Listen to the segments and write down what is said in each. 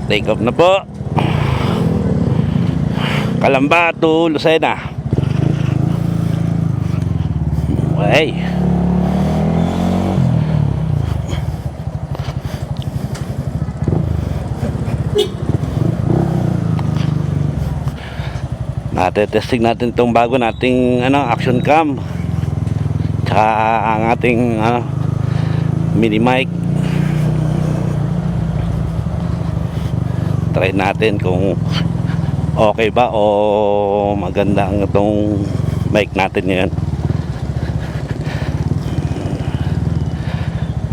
Take off na po. Calamba to Lucena. Okay. Testing natin itong bago nating action cam, tsaka ang ating mini mic. Try natin kung okay ba o maganda ang itong mic natin ngayon.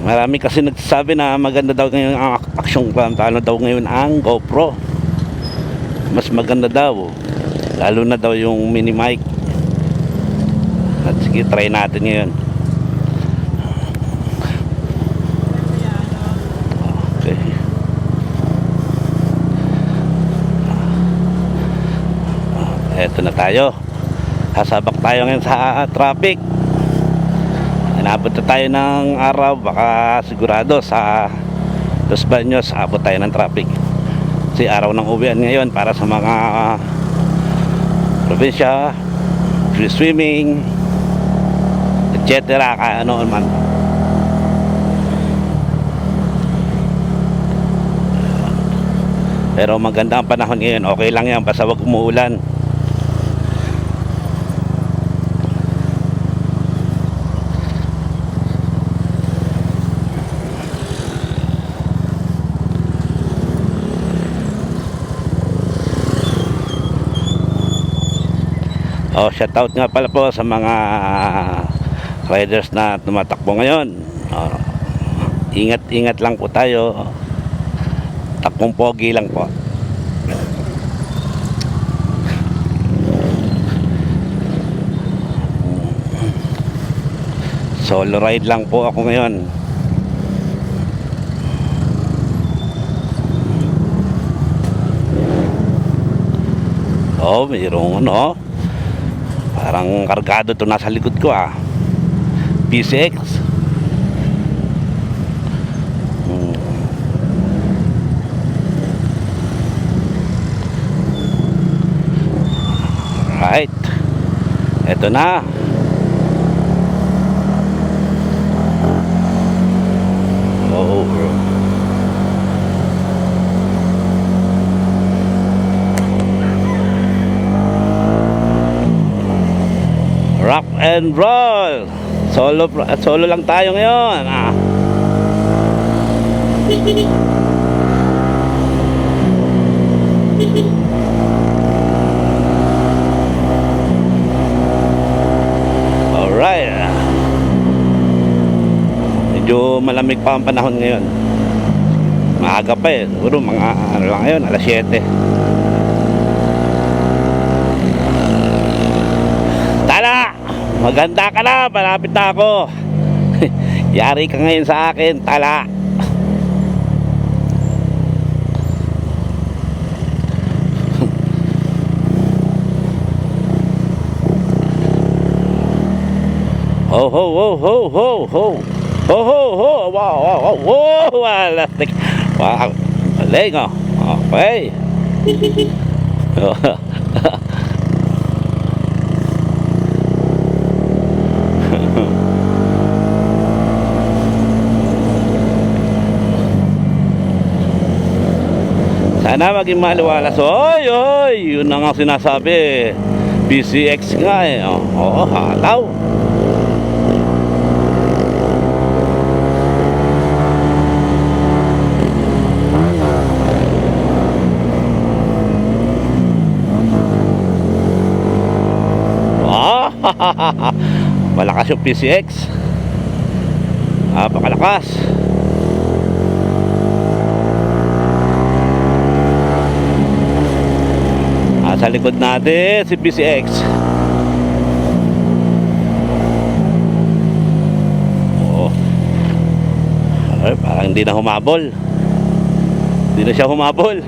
Marami kasi nagsasabi na maganda daw ngayon ang action cam, talo daw ngayon ang GoPro, mas maganda daw, lalo na daw yung mini mic. At sige, try natin ngayon. Okay. Eto na tayo. Hasabak tayo ngayon sa traffic. Inabot na tayo ng araw, baka sigurado sa Los Baños abot tayo ng traffic. Kasi araw ng uwian ngayon para sa mga probinsya, free swimming, etc. Kaya ano man. Pero maganda ang panahon ngayon, okay lang yan, basta wag umuulan. Shoutout nga pala po sa mga riders na tumatakbo ngayon. Ingat-ingat lang po tayo. Takbong pogi lang po. Solo ride lang po ako ngayon. Mayroong parang kargado to nasa likod ko PCX. Right. Eto na. Rock and roll. Solo lang tayo ngayon. Alright. Medyo malamig pa ang panahon ngayon. Maaga pa siguro mga lang ngayon, alas 7. Maganda ka na, malapit na ako. Yari ka ngayon sa akin, tala. Ho ho ho ho ho ho. Ho ho ho. Wow wow wow. Wow, elastic. Wow. Galing Okay. Sana maging maliwalas. Oy, yun na nga sinasabi. PCX nga halaw. Malakas yung PCX. Napakalakas. Sa likod natin si PCX. Parang hindi na humabol. Hindi na siya humabol.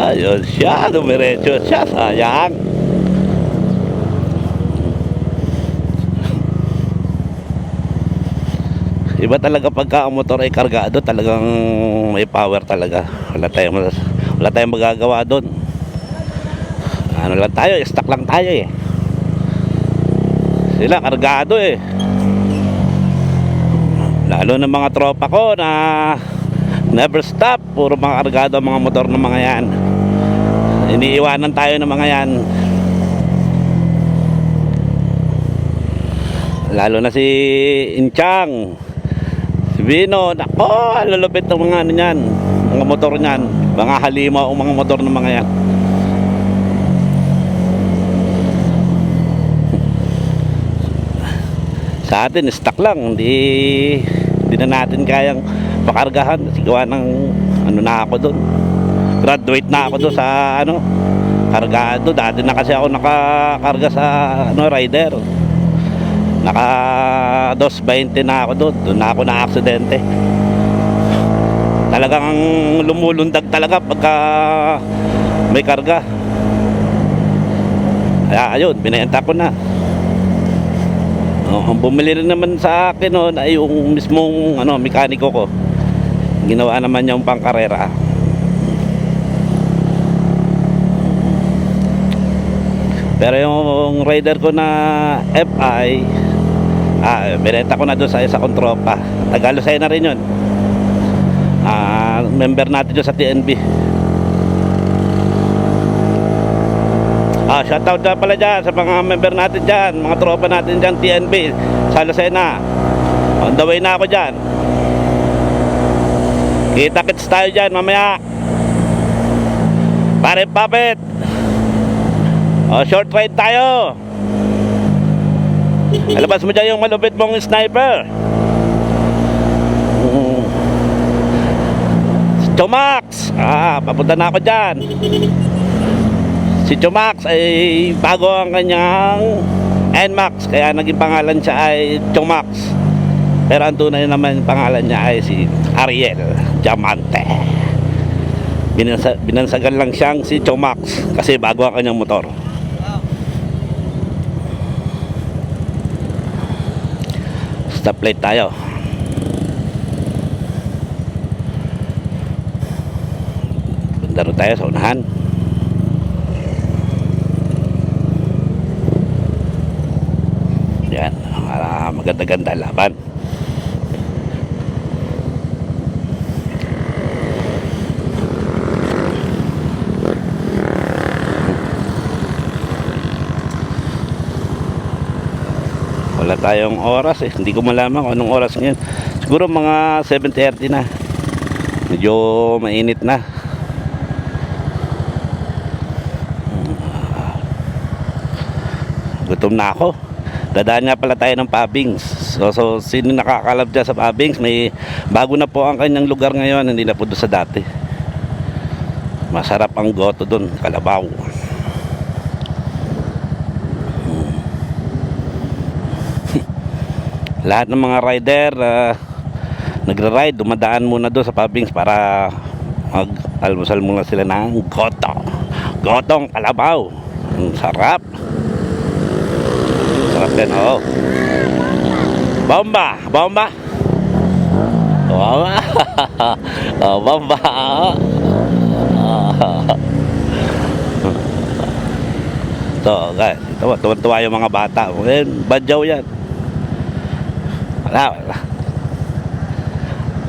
Ayun siya, dumiretso siya, sayang. Iba talaga pagka ang motor ay kargado, talagang may power talaga. Wala tayong magagawa doon. Ano lang tayo, stuck lang tayo eh. Sila kargado eh. Lalo ng mga tropa ko na never stop, puro mga kargado ang mga motor ng mga yan. Iniiwanan tayo ng mga yan. Lalo na si Inchang, si Bino, nako, lalupit ng mga ano yan, mga motor niyan, mga halimaw o mga motor ng mga yan. Sa atin stuck lang, hindi na natin kayang pakargahan. Sigawa ng ano na ako doon, graduate na ako doon sa ano, kargado. Dati na kasi ako nakakarga sa ano, rider. Naka 220 na ako doon na ako na aksidente. Talagang lumulundag talaga pagka may karga. Kaya ayun, binenta ko na. Ang bumili rin naman sa akin noon ay yung mismong ano, mekaniko ko. Ginawa naman niya yung pangkarera. Pero yung rider ko na FI, binenta ko na doon sa isa kong tropa. Tagalusay na rin yun. Member natin doon sa TNB. Shoutout na pala dyan sa mga member natin dyan, mga tropa natin dyan, TNB sa Lucena. On the way na ako dyan. Kita-kits tayo dyan mamaya. Pare Papet, short ride tayo. Alabas mo dyan yung malupit mong sniper. Si Chomax, papunta na ako dyan. Si Chomax ay bago ang kanyang NMAX, kaya naging pangalan siya ay Chomax. Pero ang tunay naman pangalan niya ay si Ariel Diamante. Binansagan lang siyang si Chomax kasi bago ang kanyang motor. Stoplight tayo. Bundaro tayo sa unahan. Yan, maganda-ganda laban. Wala tayong oras eh, hindi ko malaman kung anong oras ngayon. Siguro mga 7:30 na. Medyo mainit na. Gutom na ako. Dadaan nga pala tayo ng Pabings. So sino nakakalab dyan sa Pabings, may bago na po ang kanyang lugar ngayon, hindi na po doon sa dati. Masarap ang goto doon, kalabaw. Lahat ng mga rider nagra-ride, dumadaan muna doon sa Pabings para mag-almusal muna sila ng gotong kalabaw. Ang sarap. Sarap din, oo. Bomba. Bomba. So guys, tuwan-tuwa yung mga bata. Badyaw yan. Wala.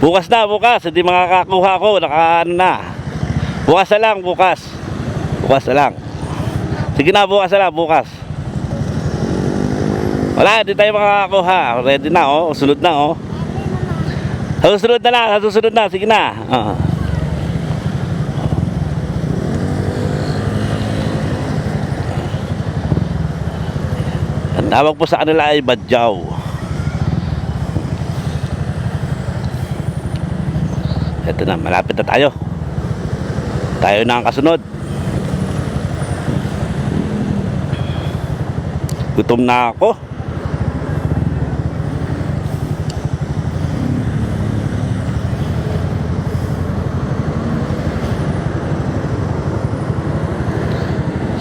Bukas hindi makakakuha ko, naka-ano na. Bukas na lang. Sige na, bukas na lang. Wala, hindi tayo makakakuha. Ready na, sunod na, Susunod na, sige na. Ang tawag po sa kanila ay badyaw. Ito na, malapit na tayo. Tayo na ang kasunod. Gutom na ako.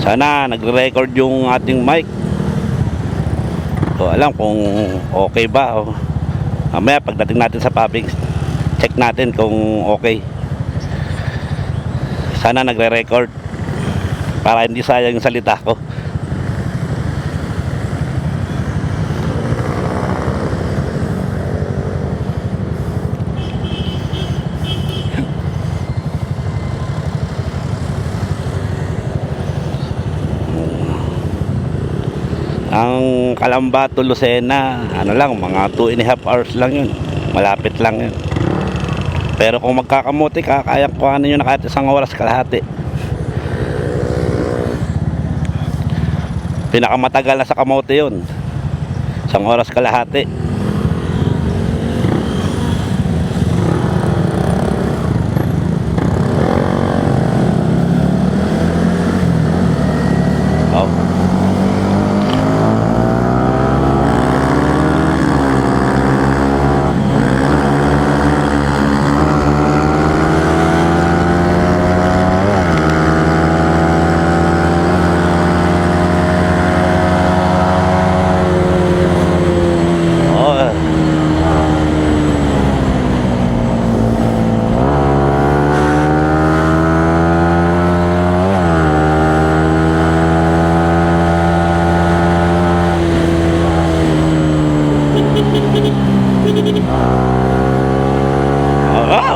Sana nagre-record yung ating mic. So alam kung okay ba o mamaya pagdating natin sa public, check natin kung okay. Sana nagre-record para hindi sayang yung salita ko. Ang Calamba to Lucena, ano lang, mga 2.5 hours lang yun. Malapit lang yun. Pero kung magkakamote ka, kaya kuhanin nyo na kahit 1 oras kalahati. Pinakamatagal na sa kamote yun, 1 oras kalahati.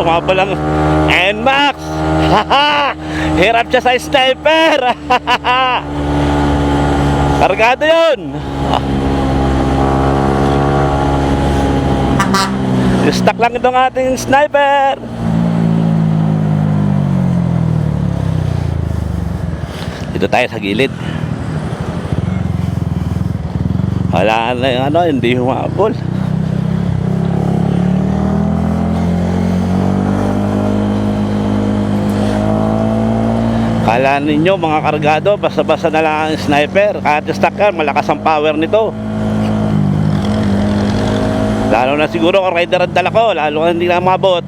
Umabalang NMAX. Hirap siya sa sniper. Kargado yun. Stuck lang itong ating sniper. Dito tayo sa gilid. Wala na yung ano, hindi humabol. Kala ninyo mga kargado, basta-basta na lang ang sniper. Kahit stock yan, malakas ang power nito. Lalo na siguro kung rider ang dala ko, lalo na hindi na mabot.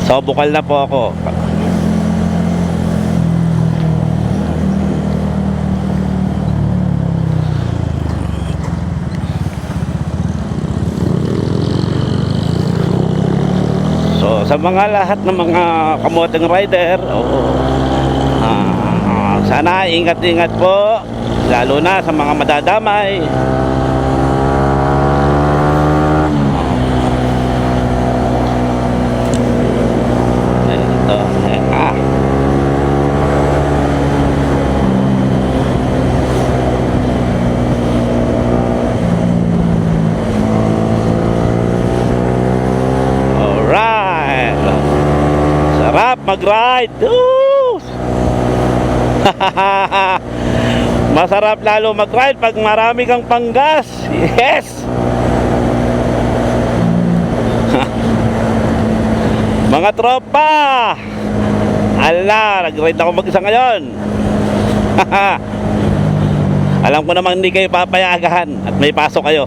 So bukal na po ako. So sa mga lahat ng mga kamoteng rider, sana ingat-ingat po, lalo na sa mga madadamay. Mag-ride. Masarap lalo mag-ride pag marami kang panggas. Yes. Mga tropa, ala, nag-ride ako mag-isa ngayon. Alam ko namang hindi kayo papayagan at may pasok kayo.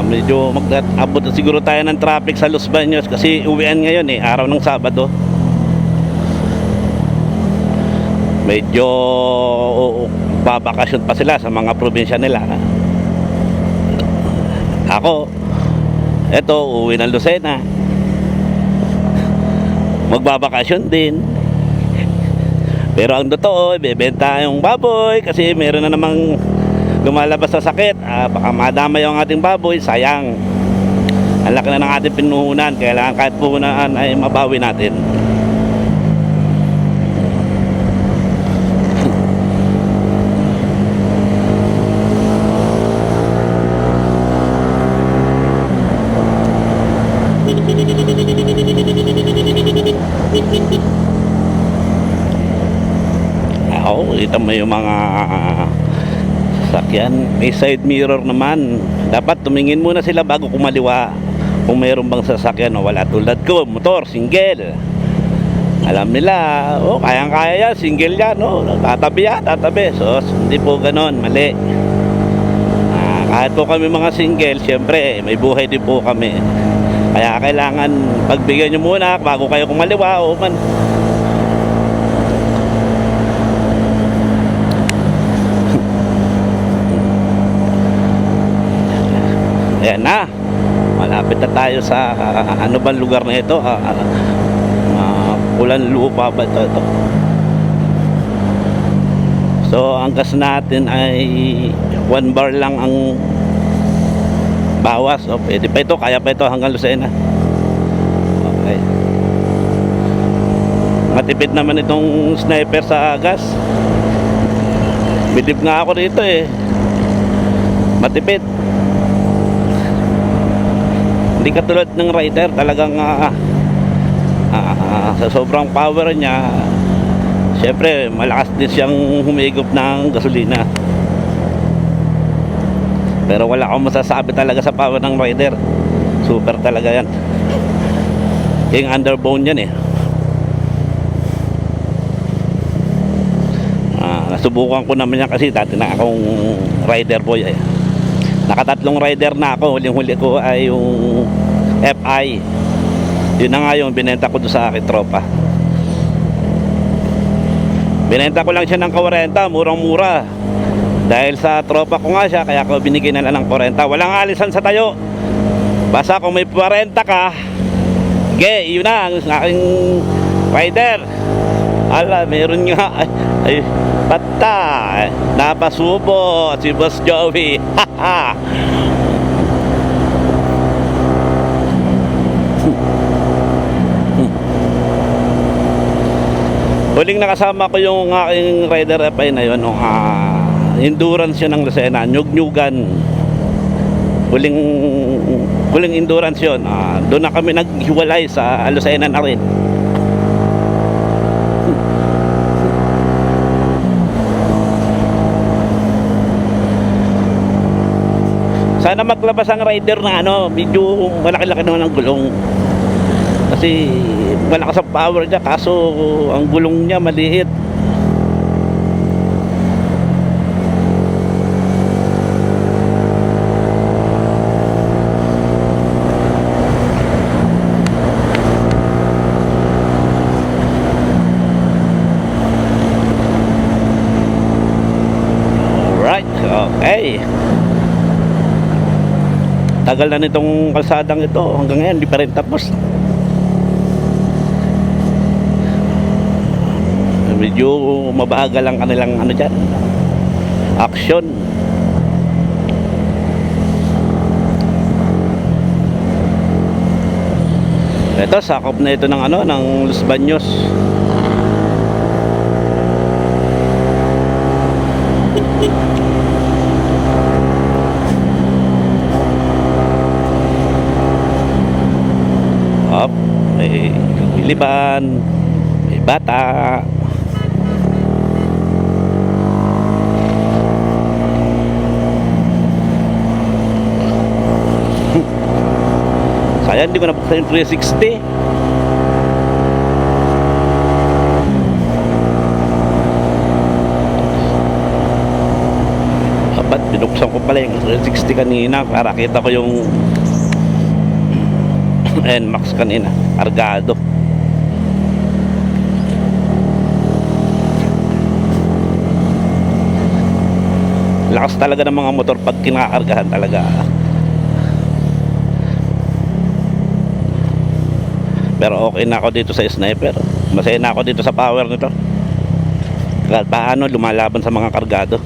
Medyo mag-abot na siguro tayo ng traffic sa Los Baños kasi uwian ngayon araw ng Sabado. Medyo babakasyon pa sila sa mga probinsya nila. Ako, eto, uwi ng Lucena, magbabakasyon din. Pero ang totoo, bebenta yung baboy kasi meron na namang lumalabas sa sakit. Baka madamay yung ating baboy, sayang. Ang laki na ng ating pinuhunan, kailangan kahit puhunan ay mabawi natin. Kita mo yung mga sakyan, may side mirror naman. Dapat tumingin muna sila bago kumaliwa kung mayroon bang sasakyan o wala. Tulad ko, motor, single. Alam nila, oh, kayang-kaya yan, single yan, oh, tatabi yan, tatabi. So, hindi po ganon, mali. Kahit po kami mga single, syempre, may buhay din po kami. Kaya kailangan pagbigyan nyo muna bago kayo kumaliwa o man. Ayan na, malapit na tayo sa ano bang lugar na ito, Pulan Lupa ba ito? So ang gas natin ay 1 bar lang ang bawas. O pwede pa ito, kaya pa ito hanggang Lucena. Okay, matipid naman itong sniper sa gas. Bidib nga ako dito eh, matipid. Hindi katulad ng rider, talagang sa sobrang power niya, syempre malakas din siyang humigop ng gasolina. Pero wala akong masasabi talaga sa power ng rider. Super talaga yan. Yung underbone yan eh. Nasubukan ko naman yan kasi dati na akong rider boy eh. Nakatatlong rider na ako. Huling-huli ko ay yung FI. Yun na nga yung binenta ko doon sa akin tropa. Binenta ko lang siya ng 40, murang-mura. Dahil sa tropa ko nga siya, kaya ko binigay na lang ng 40. Walang alisan sa tayo. Basta kung may 40 ka, okay, yun na ang aking rider. Ala, meron nga. Ay, pata. Napasubo si Boss Joey. Haha. Huling nakasama ko yung aking rider FI na yun, endurance yun ng Lucena, Nyug-Nyugan. Huling endurance yun. Doon na kami naghiwalay sa Lucena na rin. Sana maglabas ang rider na medyo malaki-laki naman ang gulong. Kasi malakas ang power niya, kaso ang gulong niya maliit. Alright, okay. Tagal na nitong kalsadang ito, hanggang ngayon hindi pa rin tapos. Medyo mabagal lang kanilang dyan, action. Ito, sakop na ito ng ng Los Baños. May Biliban, may Bata. Sayang hindi ko nabuksan yung 360. Dapat binuksan ko pala yung 360 kanina para kita ko yung NMAX kanina, kargado. Lakas talaga ng mga motor pag kinakargahan talaga. Pero okay na ako dito sa sniper. Masaya na ako dito sa power nito. Kahit paano lumalaban sa mga kargado.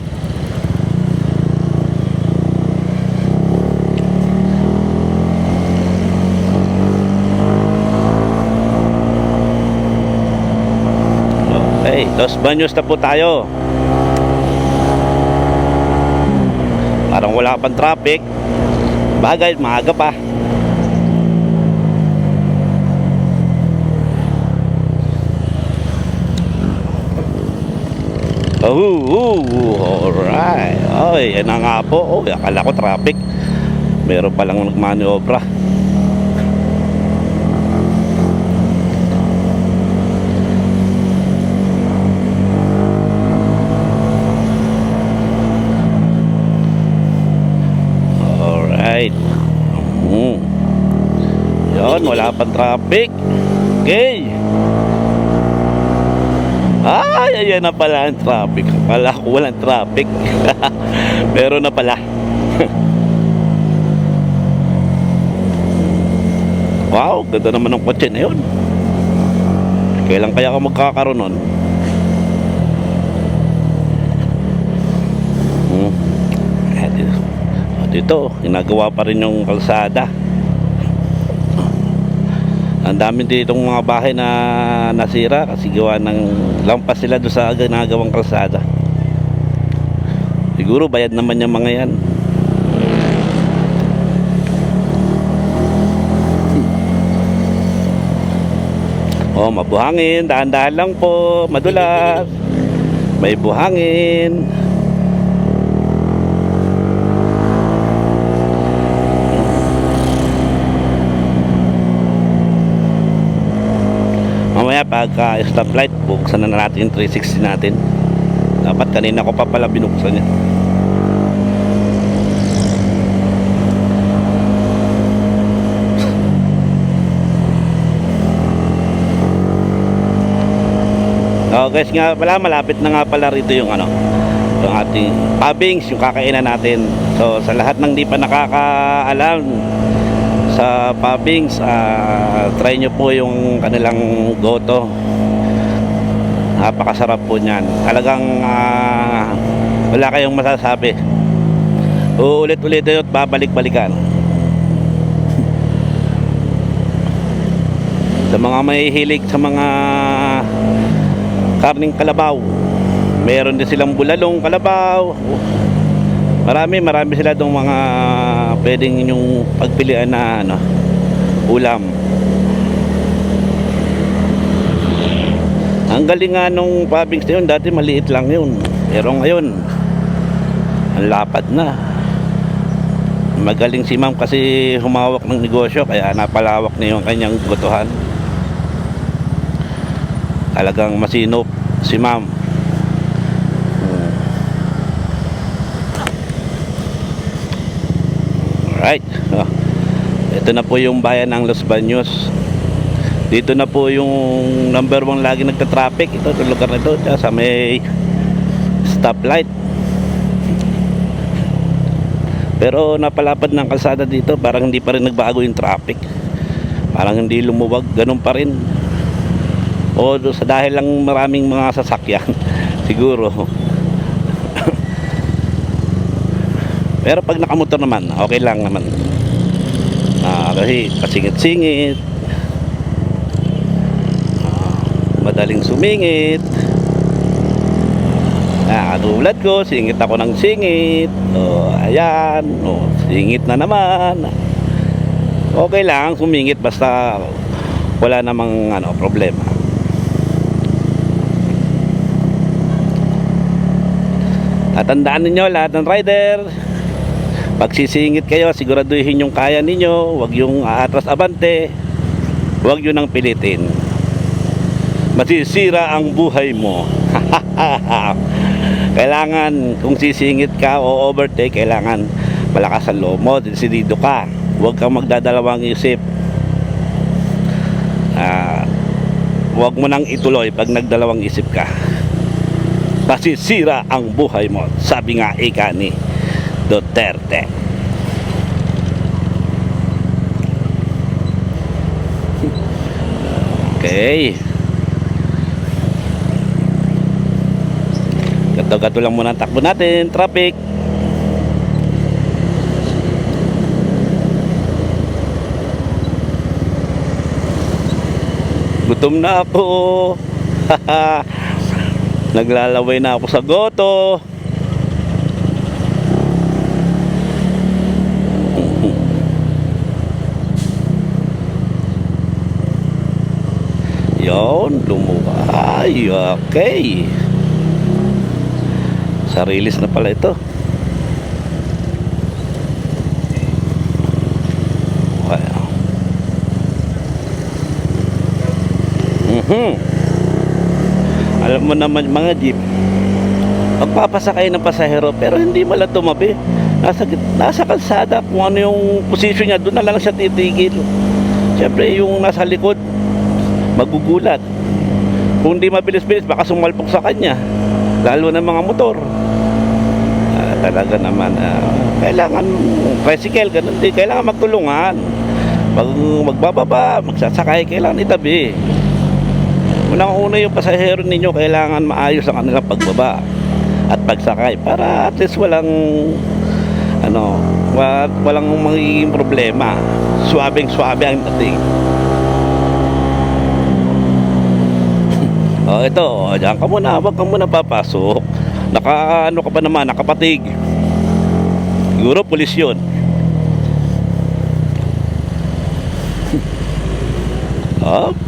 Okay, Los Baños na po tayo. Parang wala pang traffic. Bagay, maaga pa. Alright. Ay, yan na nga po. Akala ko traffic. Meron palang nagmaniobra. harapan traffic. Okay. Ay, ayan na pala ang traffic. Kala ko walang traffic. Meron na pala. Wow, ganda naman ng kotse na yun. Kailan kaya ako magkakaroon nun? Dito, ginagawa pa rin yung kalsada. Ang dami ditong mga bahay na nasira kasi gawa ng lampas sila doon sa ginagawang kalsada. Siguro bayad naman yung mga yan. Oh, mabuhangin, dahan-dahan lang po, madulas. May buhangin. Mamaya pagka stoplight, buksan na natin yung 360 natin. Dapat kanina ko pa pala binuksan yan. Oh guys, nga pala malapit na nga pala rito yung yung ating pabings, yung kakainan natin. So sa lahat ng di pa nakakaalam sa pabings, try nyo po yung kanilang goto. Napakasarap po niyan. Talagang wala kayong masasabi. Uulit-ulit at babalik-balikan. Sa mga may hilig sa mga karning kalabaw, meron din silang bulalong kalabaw. Marami sila dong mga pwedeng inyong pagpilian na ulam. Ang galing nga nung pabings na yun, dati maliit lang yun, pero ngayon ang lapad na. Magaling si ma'am kasi humawak ng negosyo, kaya napalawak na yung kanyang gotohan. Talagang masinop si ma'am. Alright, ito na po yung bayan ng Los Baños. Dito na po yung number 1 lagi nagta-traffic. Ito, itong lugar na ito, sa may stoplight. Pero napalapad ng kalsada dito, parang hindi pa rin nagbago yung traffic. Parang hindi lumuwag, ganun pa rin. O sa dahil lang maraming mga sasakyan siguro. Pero pag nakamotor naman, okay lang naman. Kasi kasingit-singit, madaling sumingit. Katulad ko, singit ako ng singit. Ayan, singit na naman. Okay lang sumingit basta wala namang problema. Tatandaan ninyo lahat ng rider, pag sisingit kayo, siguraduhin yung kaya ninyo. Huwag yung atras abante. Huwag yun ang pilitin. Masisira ang buhay mo. Kailangan kung sisingit ka o overtake, kailangan malakas ang loob mo, desidido ka. Huwag kang magdadalawang isip. Huwag mo nang ituloy pag nagdalawang isip ka. Masisira ang buhay mo, sabi nga ika ni Duterte. Okay, gato-gato lang muna ang takbo natin. Traffic. Gutom na ako. Naglalaway na ako sa goto. Yon, lumuway. Okay. Sarilis na pala ito. Alam mo naman mga jeep, magpapasakay ng pasahero pero hindi mala tumabi. Nasa kalsada, kung ano yung posisyon niya, doon na lang siya titigil. Siyempre yung nasa likod magugulat. Kung di mabilis-bilis baka sumalpok sa kanya, lalo na mga motor. Talaga naman kailangan tricycle, ganun din, kailangan magtulungan. Pag magbababa, magsasakay, kailangan itabi. Unang-una yung pasahero ninyo, kailangan maayos ang kanilang pagbaba at pagsakay para at least walang walang magiging problema. Suwabing-suwabe ang dating. Ito, diyan ka muna, wag ka muna papasok. Naka ka pa naman, nakapatig. Siguro pulis yun.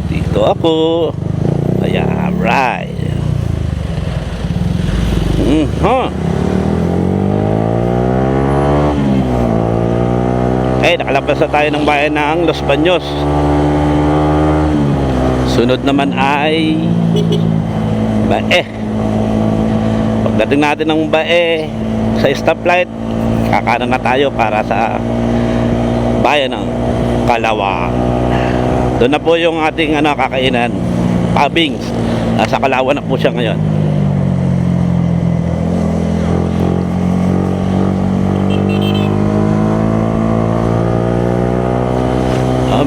Dito ako. Ayan, right. Nakalabas na tayo ng bayan ng Los Baños. Sunod naman ay Bae. Pagdating natin ng Bae, sa stoplight, kakanan na tayo para sa bayan ng Kalawang. Doon na po yung ating kakainan, Pabings. Nasa Kalawang na po siya ngayon.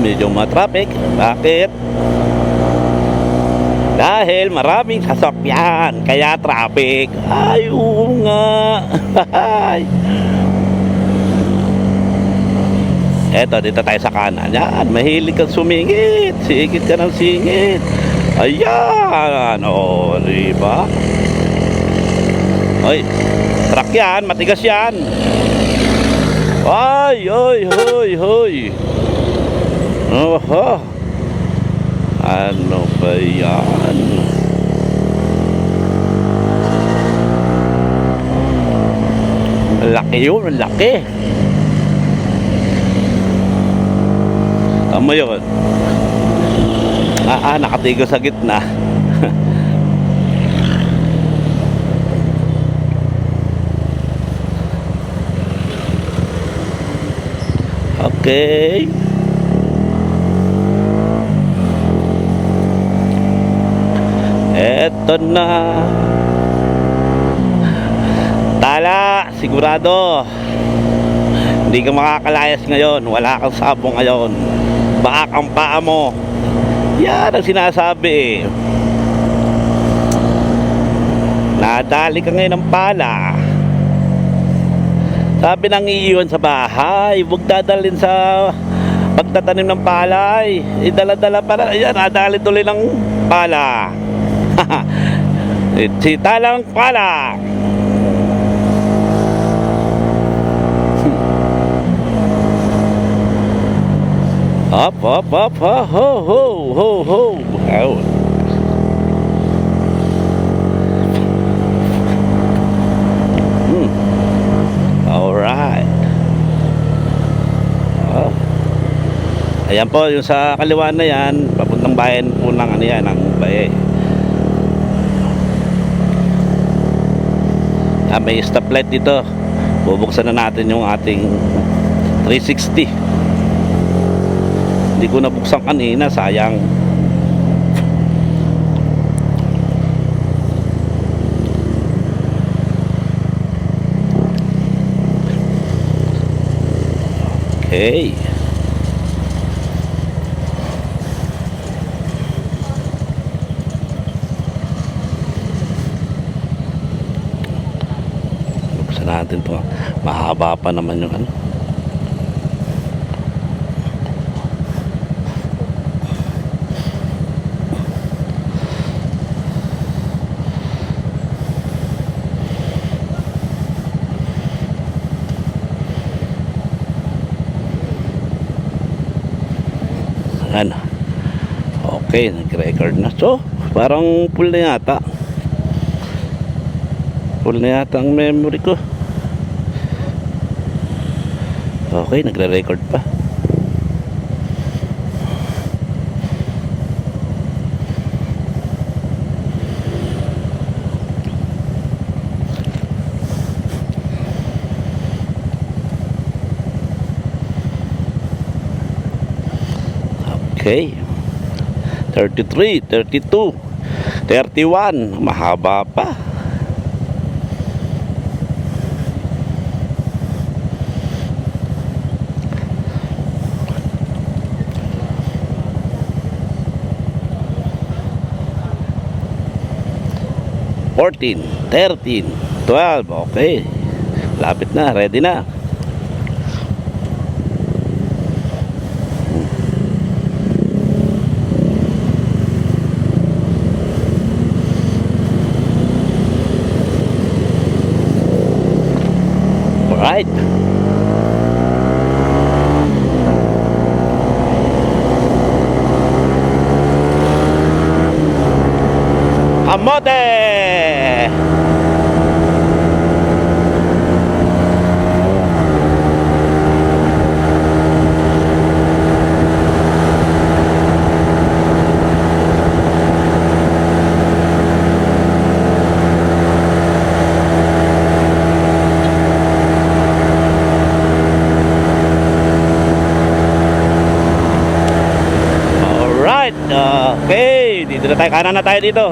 Medyo matraffic. Bakit? Dahil maraming sasakyan, kaya traffic. Ay, oo nga. Eto, dito tayo sa kanan. Yan, mahilig kang sumingit. Singit ka ng singit. Ayan. Diba? Ay, truck yan. Matigas yan. Ay, hoy. Oho. Ano ba yan? Laki yun, laki. Tama yun. Nakatigo sa gitna. Okay. Eto na. Tala, sigurado hindi ka makakalayas ngayon. Wala kang sabong ngayon. Baak ang paa mo. Yan ang sinasabi. Nadali ka ngayon ng pala. Sabi nang iiwan sa bahay, huwag dadalhin sa pagtatanim ng palay. Dala-dala para. Ayan, nadali tuloy ng pala. Si Talang Pala. Up, ho. Out. Alright. Ayan po, yung sa kaliwa na yan, papuntang bayan po ng ng Bae. May stoplight dito. Bubuksan na natin yung ating 360. Hindi ko nabuksan kanina, sayang. Okay. Natin to, mahaba pa naman yung okay, nag-record na. So, parang full na yata ang memory ko. Okay, nagre-record pa. Okay. 33, 32, 31. Mahaba pa. Fourteen, 13, 12. Okay. Lapit na, ready na. Alright. Kamote! Alright, okay. Dito na tayo, kanan na tayo dito.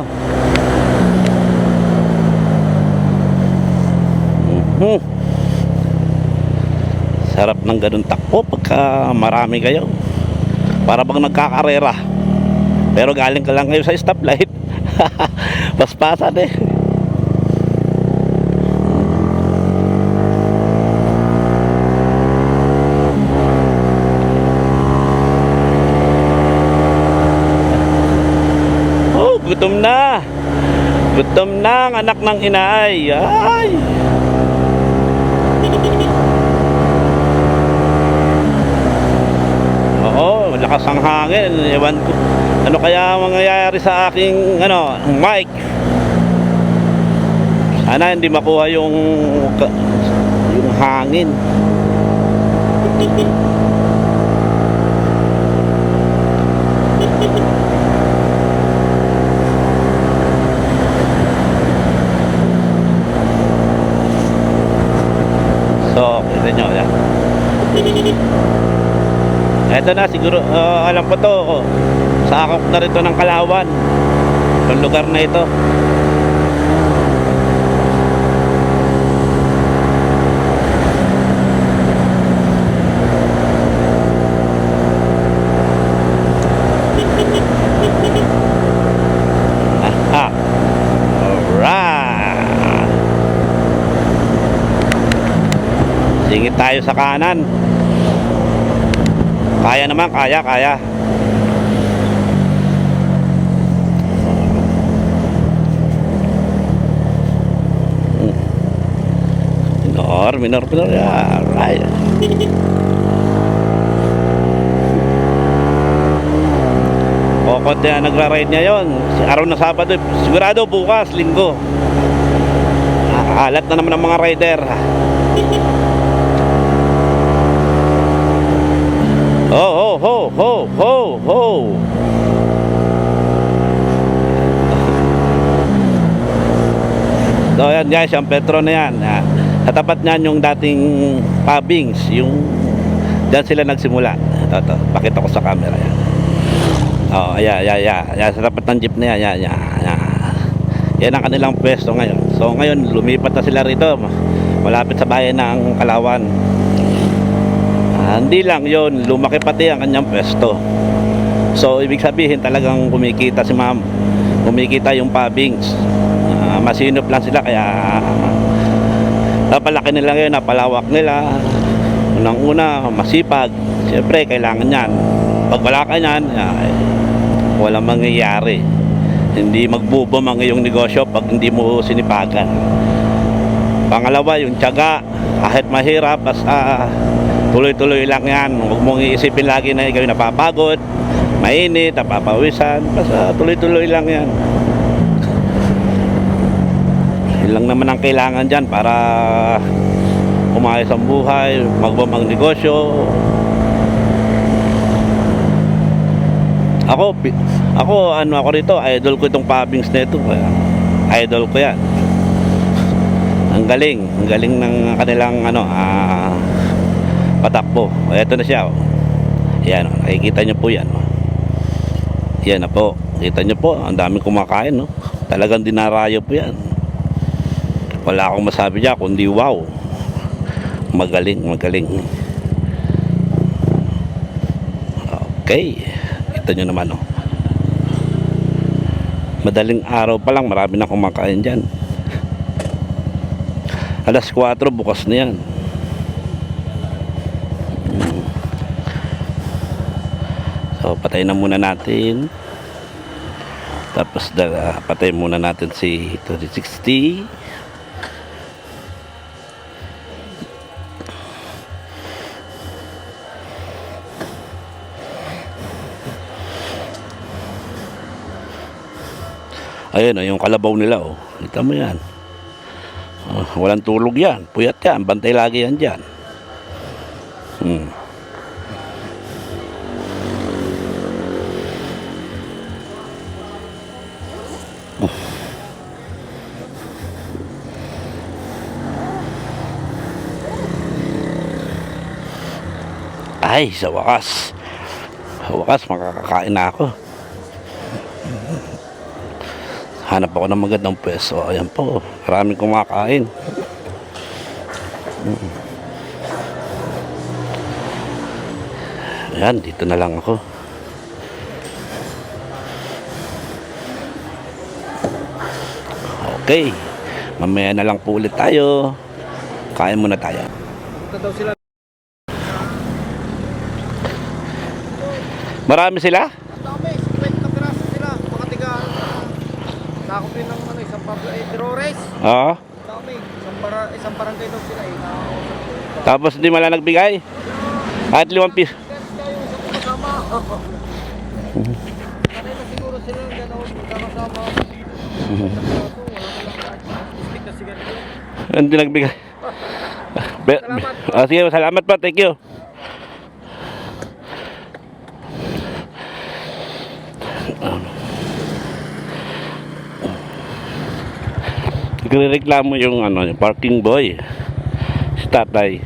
Sarap ng ganun takbo pagka marami kayo. Para bang nagkakarera. Pero galing ka lang kayo sa stoplight. Paspasan eh. Oh, gutom na. Gutom na ang anak ng inay. Ay. Oo, lakas ang hangin. Ewan ko ano kaya mangyayari sa aking mic. Sana hindi makuha yung hangin. So, kita nyo yan. Ito na siguro, alam ko to, sakop na rito ng Kalawan, yung lugar na ito. Aha. Alright. Singit tayo sa kanan. Kaya naman, kaya. Minor. Yeah, right. Kokot na nagra-ride niya yon. Araw na Sabado, sigurado bukas, Linggo. Alat na naman ang mga rider. Ho. So yan guys, yung Petro na yan. Sa tapat niyan yung dating Pabings, yung diyan sila nagsimula. Ito, pakita ko sa camera yan. Oh, yeah. Sa tapat ng jeep na yan, yan ang kanilang pwesto ngayon. So ngayon lumipat na sila rito, malapit sa bayan ng Kalawan. Hindi lang yon, lumaki pati ang kanyang pwesto. So ibig sabihin talagang kumikita si ma'am, kumikita yung Pabings. Masinop lang sila kaya napalaki nila ngayon, napalawak nila. Unang-una masipag, siyempre kailangan yan. Pag wala ka yan, walang mangyayari. Hindi magbubom ang iyong negosyo pag hindi mo sinipagan. Pangalawa, yung tiyaga, kahit mahirap, basta tuloy-tuloy lang yan. Huwag mong iisipin lagi na ikaw napapagod, mainit, napapawisan. Basta tuloy-tuloy lang yan. Yun lang naman ang kailangan dyan para umayos ang buhay, magbom ang negosyo. Ako rito, idol ko itong Pabings na ito. Idol ko yan. Ang galing ng kanilang patakbo. Ito na siya. Ayan, nakikita nyo po yan. Yan na po. Kita nyo po, ang daming kumakain, no? Talagang dinarayo po yan. Wala akong masabi dyan, kundi wow. Magaling, magaling. Okay. Kita nyo naman, no? Madaling araw pa lang, marami na kumakain dyan. Alas 4, bukas na yan. So, patayin na muna natin. Tapos, patayin muna natin si 360. Ayun, yung kalabaw nila, oh. Kita mo yan. Walang tulog yan. Puyat yan. Bantay lagi yan dyan. Ay, sa wakas. Sa wakas, makakakain na ako. Hanap ako ng magandang pwesto. Ayan po, maraming kumakain. Ayan, dito na lang ako. Okay, mamaya na lang po ulit tayo. Kain muna tayo. Ito daw sila. Marami sila? Ang dami, 50 piraso sila. Mga tiga, sakop din ng isang Flores. Oo. Ang dami, isang barangay daw sila eh. Tapos hindi mala nagbigay? Kahit 5 piso. Kaya yung isang kasama. Kanina siguro sila yung gano'n, magkakasama. Stick na sigarilyo. Hindi nagbigay. Salamat. Sige, salamat pa. Thank you. Nagrereklamo yung yung parking boy. Si tatay.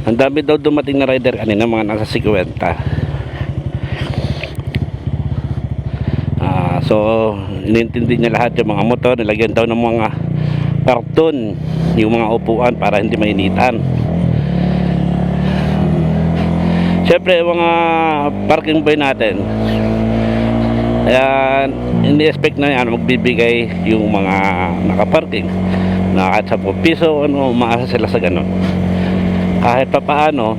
Ang dami daw dumating na rider kanina, mga nasa 50. So inintindi niya lahat yung mga motor, nilagyan daw ng mga karton yung mga upuan para hindi mainitan. Siyempre yung mga parking boy natin, ayan, ini-expect na yan magbibigay yung mga nakaparking na kahit 10 piso, umaasa sila sa ganun. Kahit pa paano,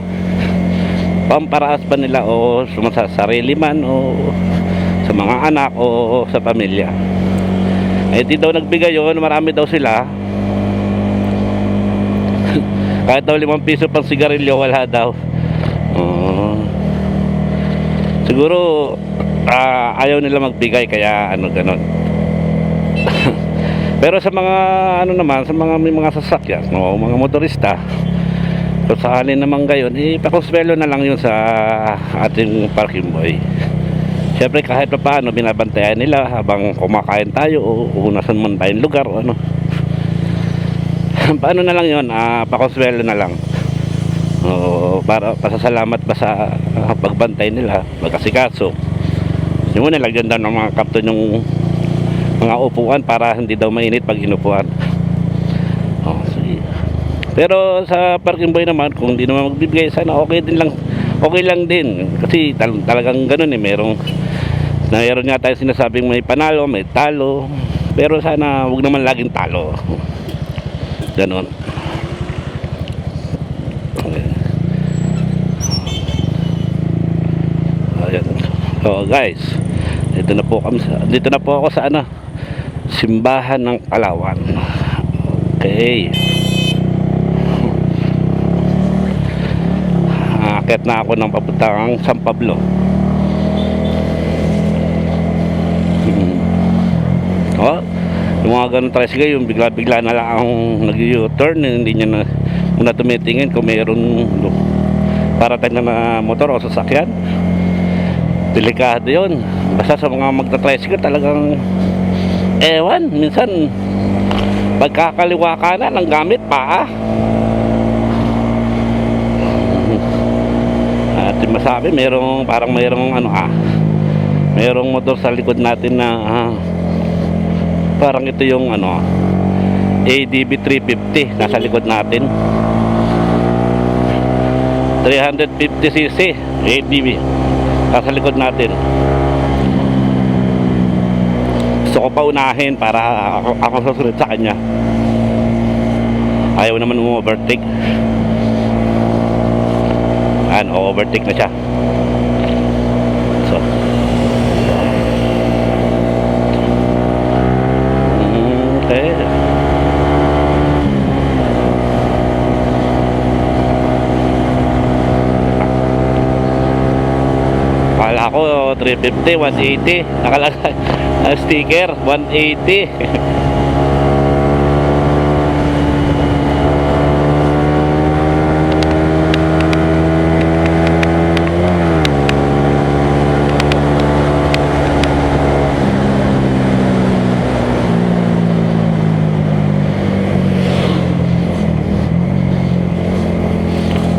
pamparaas pa nila o sa sarili man o sa mga anak o sa pamilya. Eh di daw nagbigay yun, marami daw sila. Kahit daw 5 piso pang sigarilyo, wala daw. Siguro ayaw nila magbigay kaya ganon. Pero sa mga naman, sa mga may mga sasakyan, mga motorista, kung saan naman gayon, pakonsuelo na lang yun sa ating parking boy. Siyempre kahit pa paano binabantayan nila habang kumakain tayo o nasan man tayong lugar o ano. Paano na lang yun, pakonsuelo na lang. Para pasasalamat pa sa pagbantay nila, magkasikaso. Yung muna lagyan daw ng mga karton yung mga upuan para hindi daw mainit pag inupuan. Sige. Pero sa parking boy naman, kung hindi naman magbibigay, sana okay lang din kasi talagang ganun mayroon nga tayo sinasabing may panalo, may talo, pero sana wag naman laging talo. Ganun. Ayan. So guys, dito na po ako sa simbahan ng Palawan. Okay. Aakyat na ako ng papuntang San Pablo. Yung mga ganun tricycle, yung bigla-bigla na lang akong nag-u-turn, hindi niya na muna tumitingin kung mayroon parating na motor o sasakyan. Delikado yun. Basta sa mga magta-tricycle talagang ewan, minsan pagkakaliwa ka na ng gamit paa. At masabi, parang mayroong mayroong motor sa likod natin na parang ito yung ADB 350 nasa likod natin. 350cc ADB nasa likod natin. Gusto ko pa unahin para ako susunod sa kanya. Ayaw naman overtake. Overtake na siya. So okay. Kala ko 350, 180 nakalagay ang sticker 180.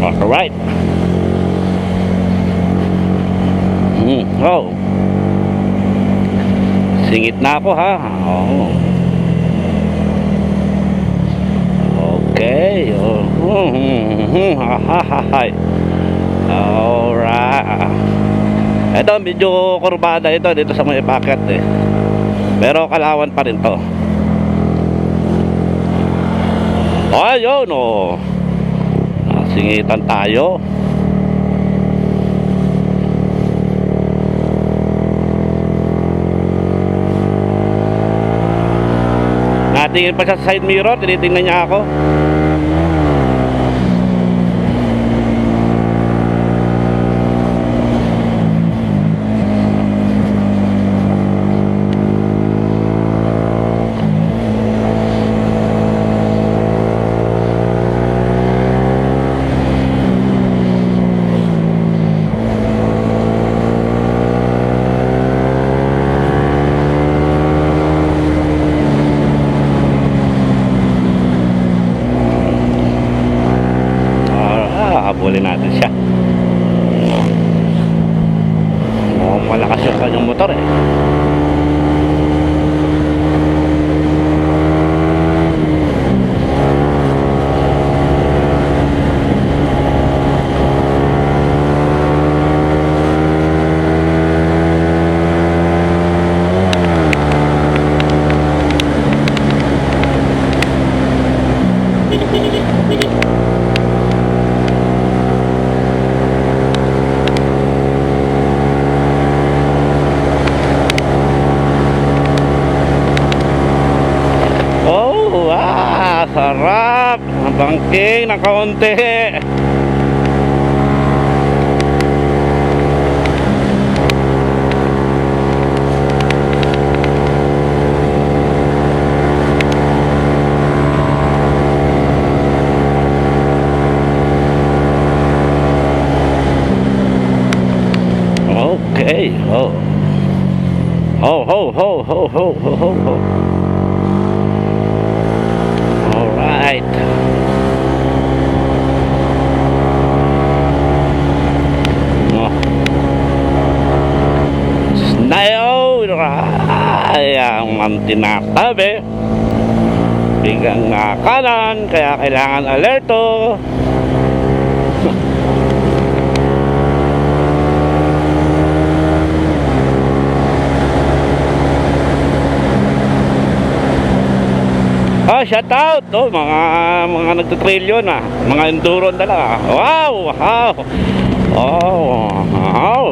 Alright. Oh. Singit na ako ha. Oh. Okay. Alright. Ito medyo kurbada ito dito sa may packet eh. Pero kalawan pa rin to. Ayun oh. Singitan tayo. Natingin pa sa side mirror, tinitingnan niya ako. Habulin natin siya. Malakas yung kanyang motor eh. Sarap ang bangking ng kaunti. Okay. Oh. Ho ho ho ho ho ho ho. Alright. Snail. Ay, ang mantinakabe. Bigang na kanan, kaya kailangan alerto. Shout out mga nagtutrilyon mga enduro talaga. Wow, wow. Oh, wow.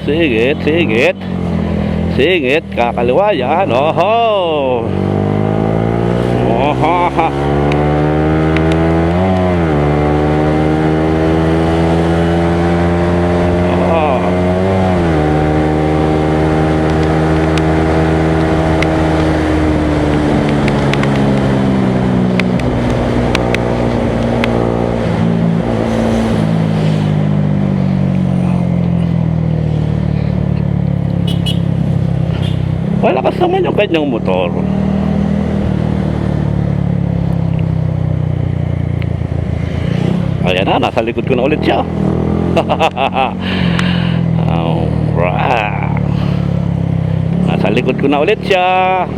Sigit, sigit. Singit, kakaliwa yan. Oho. Oho. Oh. Malakas naman yung kanyang motor. Ayan na, nasa likod ko na ulit siya. Alright. Nasa likod ko na ulit siya.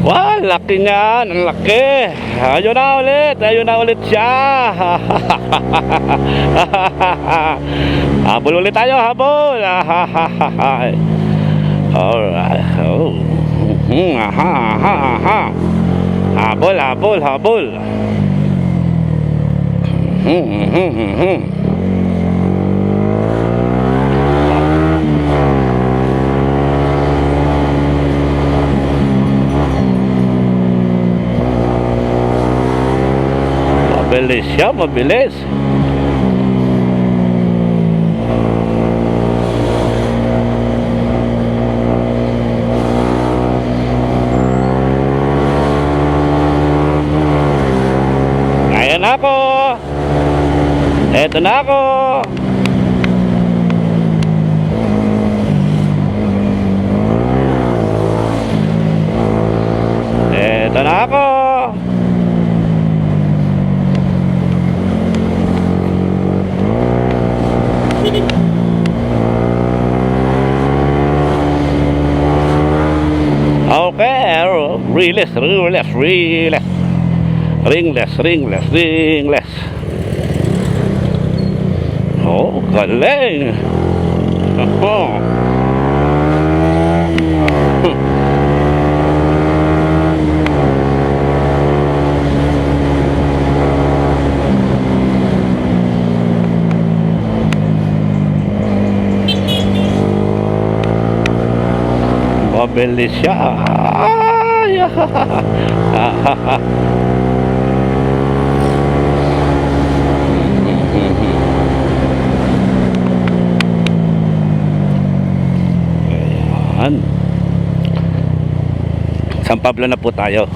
Wow, laki niyan, ang laki. Ayun na ulit siya. Habol ulit tayo, habol. Alright. Oh. Habol, habol, habol. Mabilis siya, mabilis. Ayan ako. Eto na ako. Eto na ako. Okay, release. Ringless. Oh, galing. Mabilis siya. Ayan. San Pablo na po tayo.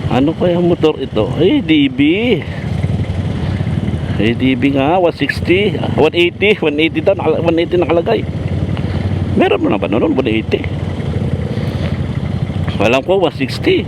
Ano kaya motor ito? ADB. ADB nga, 160, 180 daw, 180 nakalagay. Meron mo na ba noon? 180. Walang po, 160.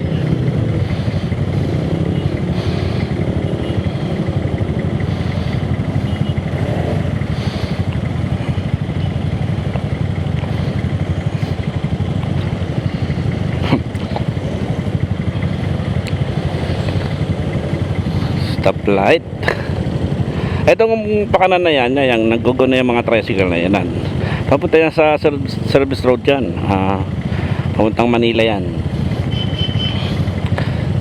Stoplight. Itong pakanan na yan, yung naggugo na yung mga tricycle na yan. Papunta yan sa service road yan. Papuntang Manila yan.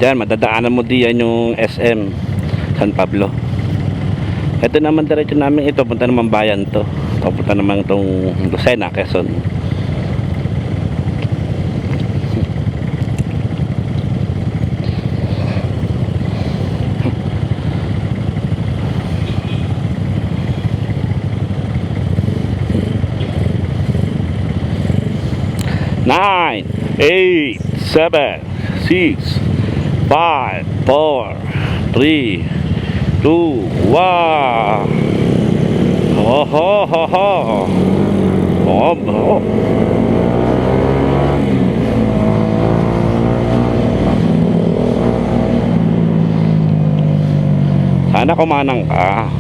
Diyan, madadaanan mo diyan yung SM San Pablo. Ito naman diretso namin ito, punta naman bayan to. Papunta naman itong Lucena, Quezon. Nine, 8, 7, 6, 5, 4, 3, 2, 1. Oh ho ho ho. Oh, oh. Sana kumanang ka.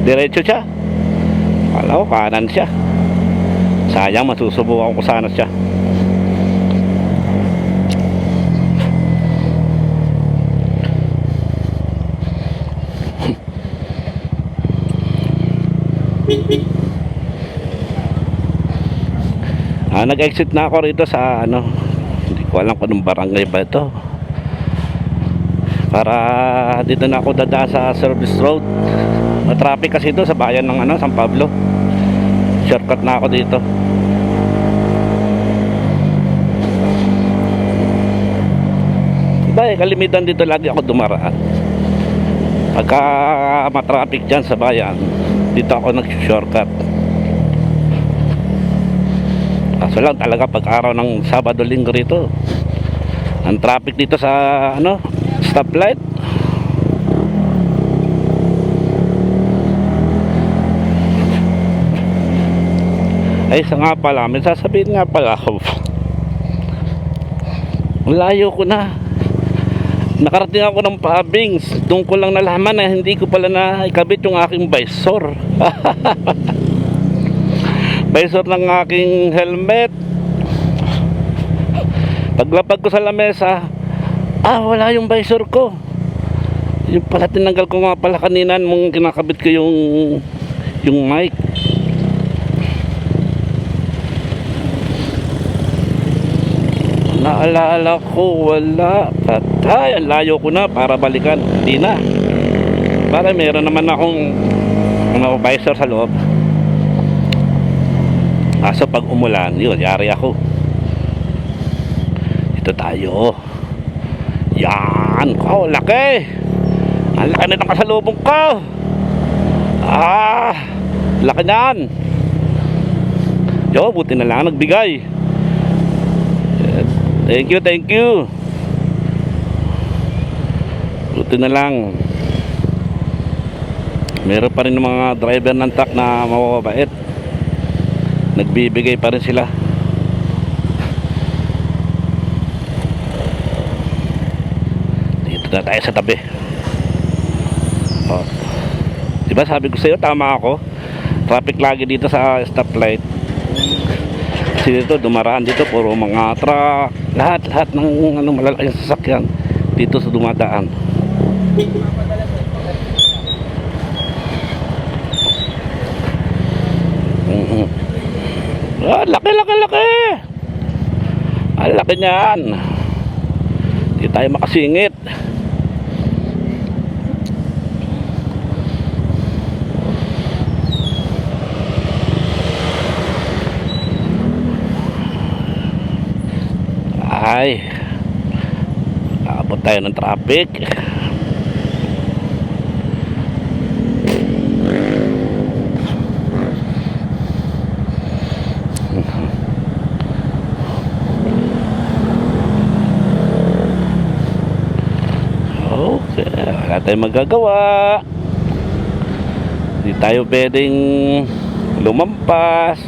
Diretso siya. Kala ko kanan siya. Sayang, masusubukan ko sana siya. Nag-exit na ako rito sa ano, hindi ko alam kung anong barangay ba ito, para dito na ako dadaan sa service road. Traffic kasi ito sa bayan ng ano, San Pablo. Shortcut na ako dito. Dahil kalimitan dito lagi ako dumaraan. Pagka matraffic dyan sa bayan, dito ako nag-shortcut. Kaso lang talaga pag araw ng Sabado Linggo rito, ang traffic dito sa ano, stoplight. Ay, isa nga pala, may sasabihin nga pala ako. Layo ko na. Nakarating ako ng Pabings. Doon ko lang nalaman na hindi ko pala na ikabit yung aking visor. Visor ng aking helmet. Paglapag ko sa lamesa, wala yung visor ko. Yung pala, tinanggal ko nga pala kanina mong kinakabit ko yung mic. Naalala ko, wala. Patay, ang layo ko na para balikan. Hindi na. Para meron naman akong visor sa loob. Kaso pag umulan, yun, yari ako. Dito tayo. Yan. Laki. Ang laki nitong kasalubong ko. Laki niyan. Yo, buti na lang nagbigay. Thank you, thank you. Buti na lang. Meron pa rin mga driver ng truck na mababait. Nagbibigay pa rin sila. Dito na tayo sa tabi. Diba sabi ko sa'yo, tama ako. Traffic lagi dito sa stoplight. Kasi dito dumaraan dito puro mga truck, lahat ng ano, malalaking sasakyan dito sa dumadaan. Laki. Ang laki niyan. Hindi tayo makasingit. Ay, aabot tayo ng traffic. Okay, wala tayong magagawa. Hindi tayo pwedeng lumampas.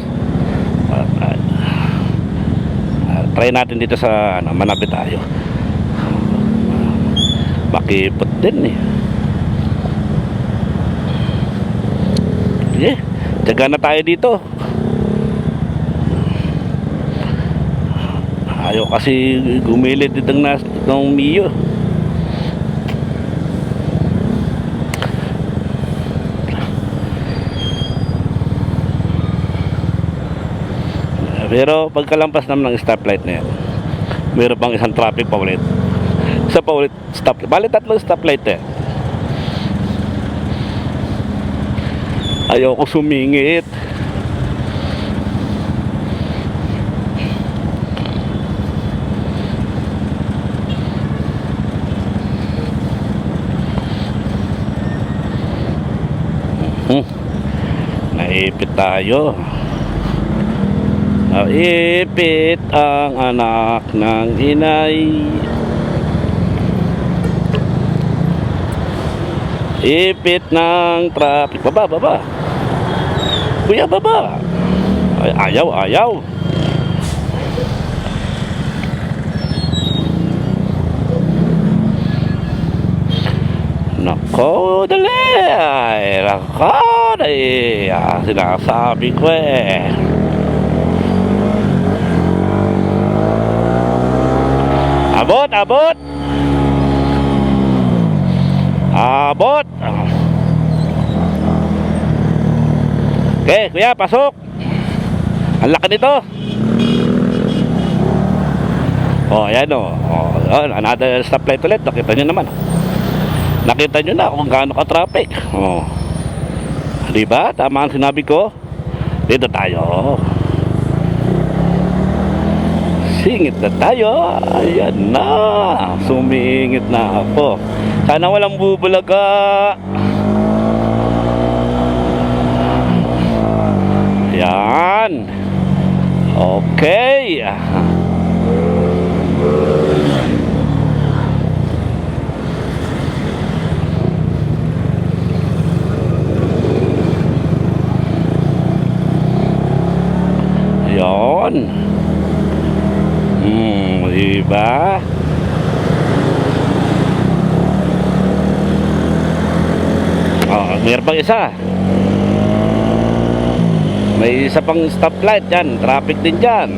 Try natin dito sa Manabi tayo. Makipot din eh. Sige, tiyaga na tayo dito. Ayaw kasi gumilid dito ng Mio. Pero pagkalampas naman ng stoplight na yan, meron pang isang traffic pa ulit. Isa pa ulit stoplight. Bali tatlong stoplight eh. Ayaw ko sumingit. Naipit tayo. Naipit ang anak ng inay. Ipit ng traffic. Baba. Kuya, baba. Ay, ayaw. Nako, dali. Ay, nako, Yan ay sinasabi ko eh. Abot, abot. Abot. Okay, kuya, pasok. Ang laki nito. Oh, ayan oh. Oh, another stoplight ulit. Nakita nyo naman. Nakita nyo na kung gaano ka-traffic. Oh. Diba? Tama ang sinabi ko. Dito tayo. Singit na tayo. Ayan na. Sumingit na ako. Sana walang bubulaga. Ayan. Okay. Ayan. Diba? Oh, mayroon pang isa. May isa pang stoplight dyan. Traffic din dyan.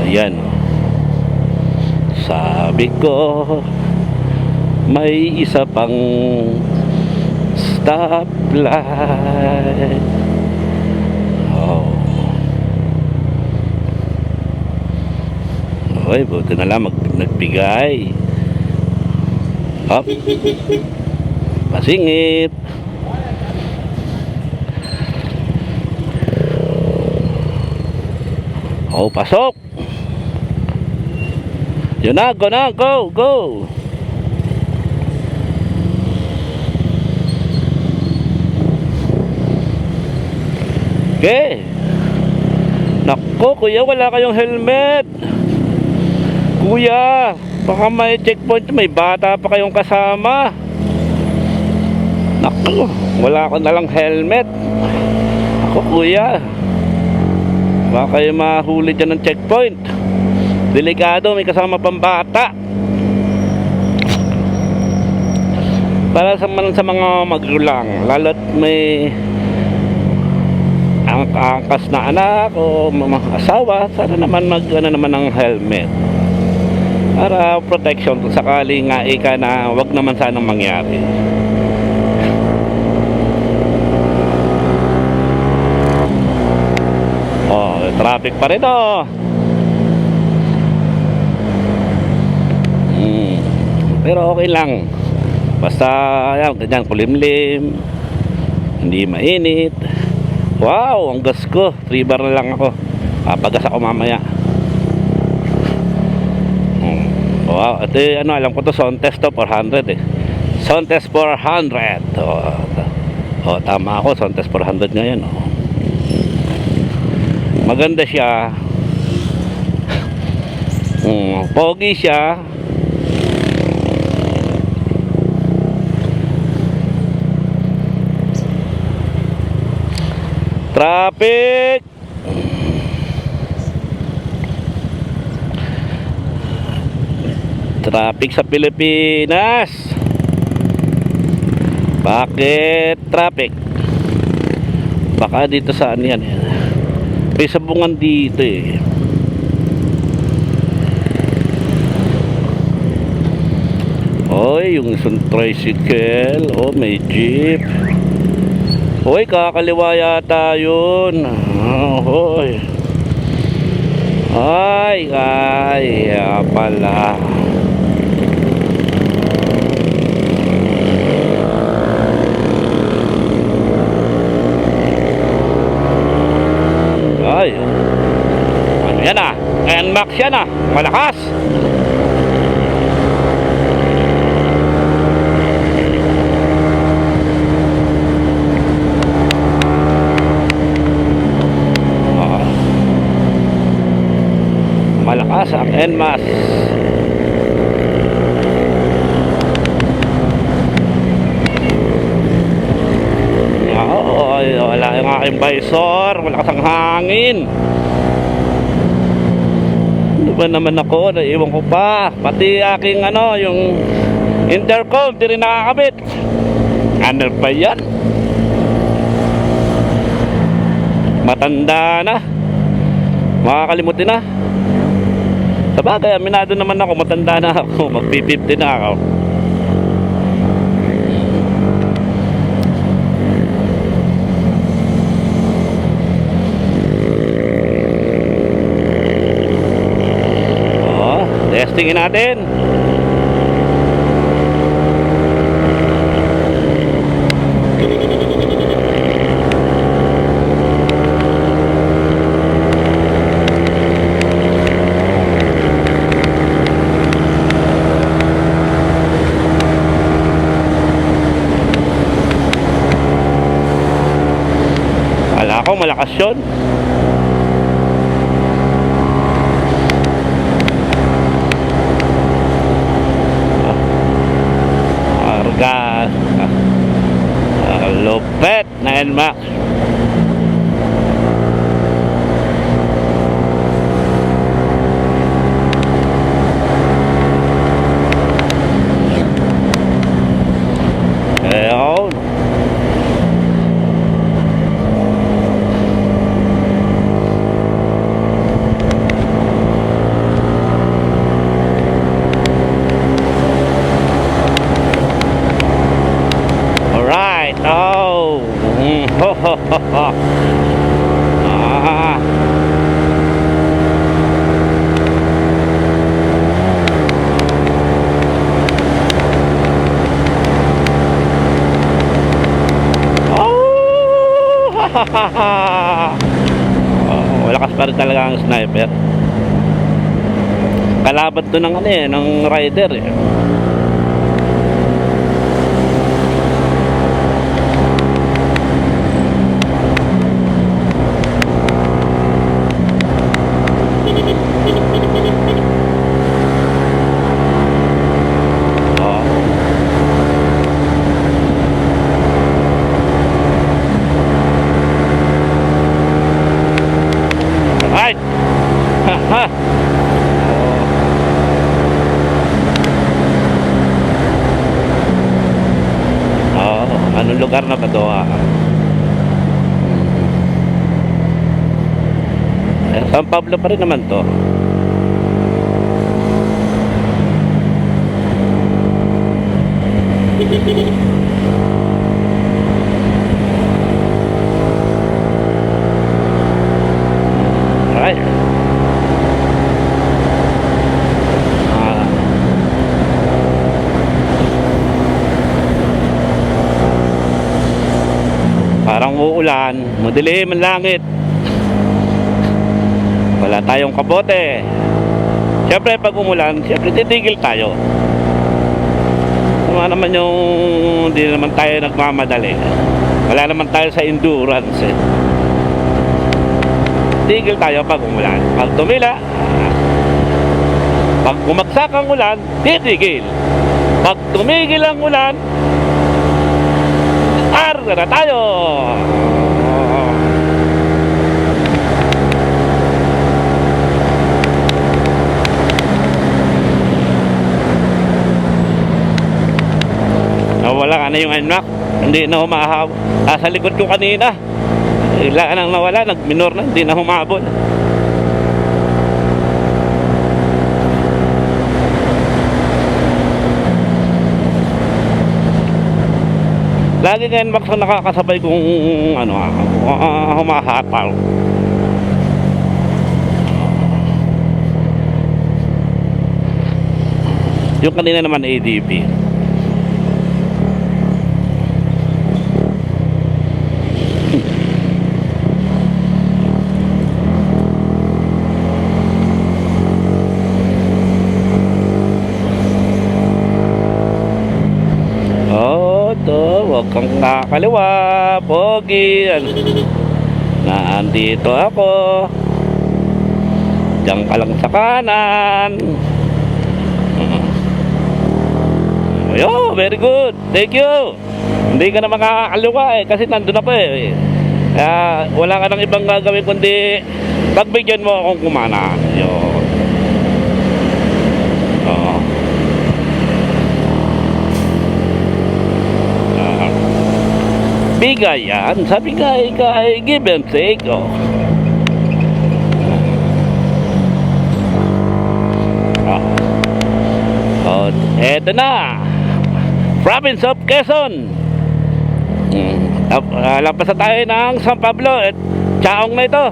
Ayan. Sabi ko may isa pang stoplight. Oh. Oy, buti na lang nagbigay. Hop. Pasingit. Oh, pasok. Yun na, go na, go, go. Okay. Nako, kuya, wala kayong helmet. Kuya, baka may checkpoint, may bata pa kayong kasama. Nako, wala ko nalang helmet. Ako, kuya, baka kayo mahuli dyan ng checkpoint. Delikado, may kasama pang bata. Para sa mga magulang, lalo't may angkas na anak o mga asawa, sana naman mag-ano naman ng helmet para protection kung sakali nga ika na wag naman sanang mangyari. Oh, traffic pa rin oh. Pero okay lang. Basta yan, ganyan kulimlim. Hindi mainit. Wow, ang gas ko. 3 bar na lang ako. Papagas ako mamaya. Wow, ito ano, alam ko to, Sontes to, 400 eh. Sontes 400. Oh, tama ako, Sontes 400 ngayon oh. Maganda siya. Pogi siya. Traffic. Traffic sa Pilipinas. Bakit traffic? Baka dito saan yan? May sabungan dito eh. Oy, yung isang tricycle. Oh, may jeep. Hoy, kakaliwa yata yun. Hoy. Ay, pala. Ay. Ano yan ah? NMAX yan ah. Malakas. Malakas ang NMAX. Oo, aking visor, malakas ang hangin. Ano ba naman ako, naiwan ko pa. Pati aking yung intercom, di rin nakakabit. Ano ba yan? Matanda na, makakalimutin na. Sabagay, aminado naman ako, matanda na ako, mag-50 na ako. Testingin natin. Kala ko malakas yun. Arga lupet na NMAX. Ayun. Oh, ho, ho, ho, ho. Ah. Oh, ha, ha, ha, ha. Oh, malakas pa rin talaga ang sniper. Kalaban to ng ng rider eh. Anong lugar na ba ito? San Pablo pa rin naman to. Alright. Parang uulan, madilim ang langit. Wala tayong kabote. Siyempre pag umulan, siyempre titigil tayo. Wala naman yung hindi naman tayo nagmamadali. Wala naman tayo sa endurance eh. Tigil tayo pag umulan. Pag tumila, pag bumagsak ang ulan, titigil. Pag tumigil ang ulan, arga na tayo. Nawala ka na yung NMAX. Hindi na humahaw. Sa likod ko kanina, ilaan ang nawala, nagminor na, hindi na humabol. Lagi ngayon NMAX ang nakakasabay kung humahataw. Yung kanina naman ADP. Huwag kang kakaliwa, pogi. Nandito ako. Diyan ka lang sa kanan. Yo, very good. Thank you. Hindi ka na makakaliwa kasi nandun ako eh. Kaya wala ka nang ibang gagawin kundi pagbigyan mo akong kumana. Yun. Oo. Bigay yan. Sabi nga ay give and take. Oh. Oh, eto na. Province of Quezon. Lampas na tayo ng San Pablo at Chaong na ito.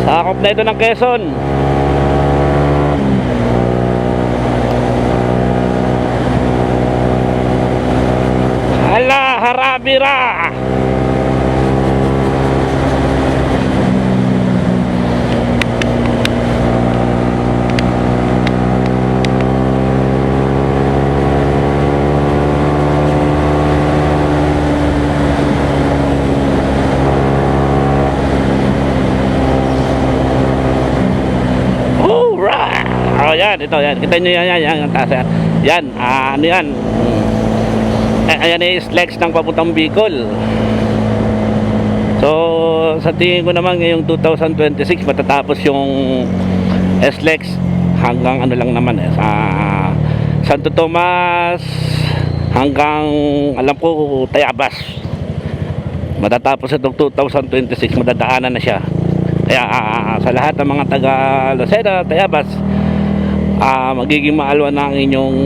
Sakop na ito ng Quezon. Hala, harabira. Alright. Oh, yan, ito, yan. Kita nyo yan, yan, taas yan. Yan, ano yan? Ayan is Lex ng papuntang Bicol. So sa tingin ko naman ngayong 2026 matatapos yung SLEX hanggang ano lang naman sa Santo Tomas hanggang alam ko Tayabas. Matatapos itong 2026, madadaanan na siya. Kaya sa lahat ng mga taga Lucena, Tayabas, magiging maalwan na ang inyong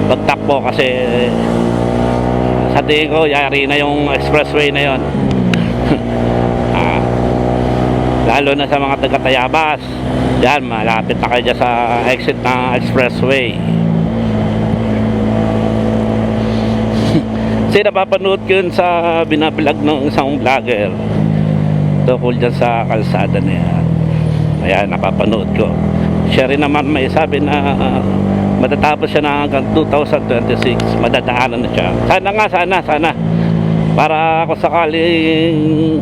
pagtakbo kasi sa tingin ko yari na yung expressway na yon. Lalo na sa mga taga Tayabas, yan malapit na kayo dyan sa exit ng expressway. Kasi napapanood ko yun sa binablog ng isang vlogger tungkol dyan sa kalsada na yan. Ayan, napapanood ko. Siya rin naman may sabi na matatapos siya na hanggang 2026, madadaanan na siya. Sana nga, sana para ako sakaling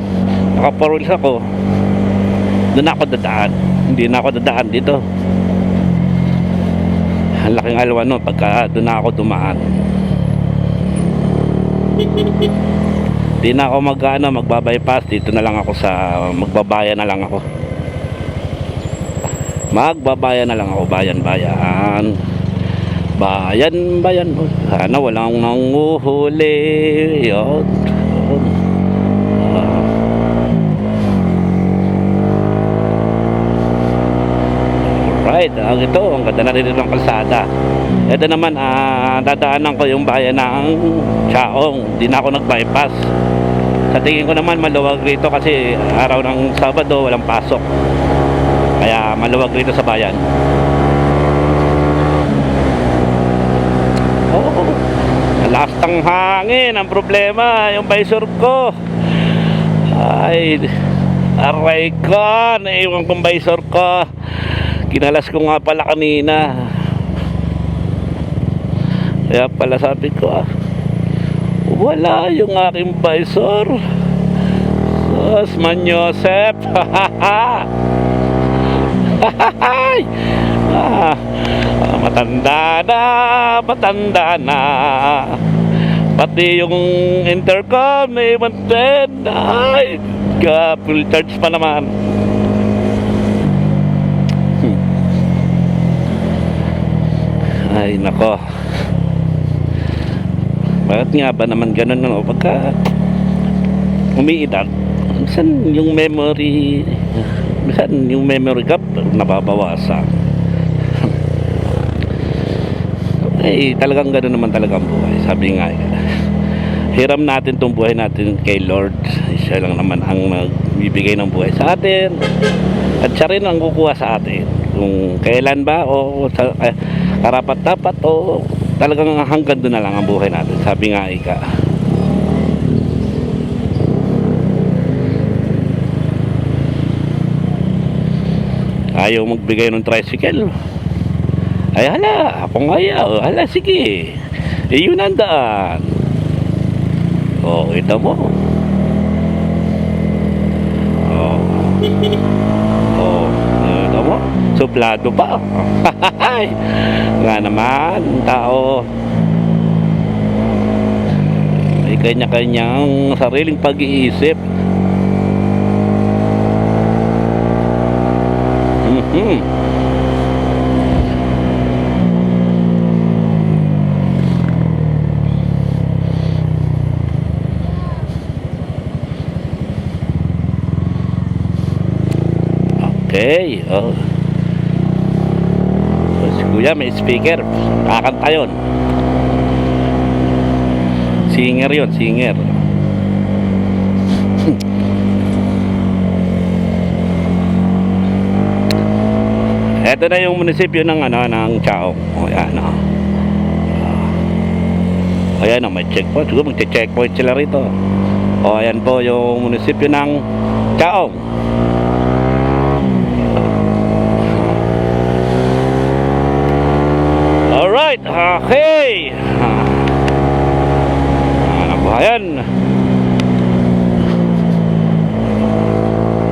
nakaparulis ako, doon ako dadaan. Hindi na ako dadaan dito. Ang laking alwan no pagka doon na ako dumaan. Hindi na ako magbabypass. Dito na lang ako magbabayan na lang ako. Magbabayan na lang ako, bayan. Sana walang nanguhuli. Yun. Alright, ito, ang ganda na rin ng kalsada. Ito naman, dadaanan ko yung bayan ng Chaong. Di na ako nag-bypass. Sa tingin ko naman maluwag rito kasi araw ng Sabado walang pasok. Kaya maluwag rito sa bayan. Lakas ng hangin. Ang problema yung visor ko ay aray ko, naiwan kong visor ko. Kinalas ko nga pala kanina. Kaya pala sabi ko wala yung aking visor. Osman Joseph. Matanda na pati yung intercom na iwantin ay full charge pa naman. Ay nako, bakit nga ba naman ganun no? Pagka umiidad, minsan yung memory gap nababawasan. Ay talagang gano'n naman talaga ang buhay. Sabi nga, hiram natin tong buhay natin kay Lord. Siya lang naman ang nagbibigay ng buhay sa atin at siya rin ang kukuha sa atin kung kailan ba o karapat dapat o talagang hanggang doon na lang ang buhay natin. Sabi nga ika, ayaw magbigay ng tricycle. Ay hala, akong ayaw. Hala, sige. Yun ang daan. O, kita mo. O, kita mo. Suplado pa. Nga naman, tao. Ay May kanya-kanyang sariling pag-iisip. Okay, oh. Si Kuya may speaker, kakanta yun. Singer yun, singer. Ito na yung munisipyo ng ng Chaong. O yan, o. Ayan, may checkpoint. Siguro magche-checkpoint sila rito. O, ayan po yung munisipyo ng Chaong. Alright, okay. Ano po, ayan.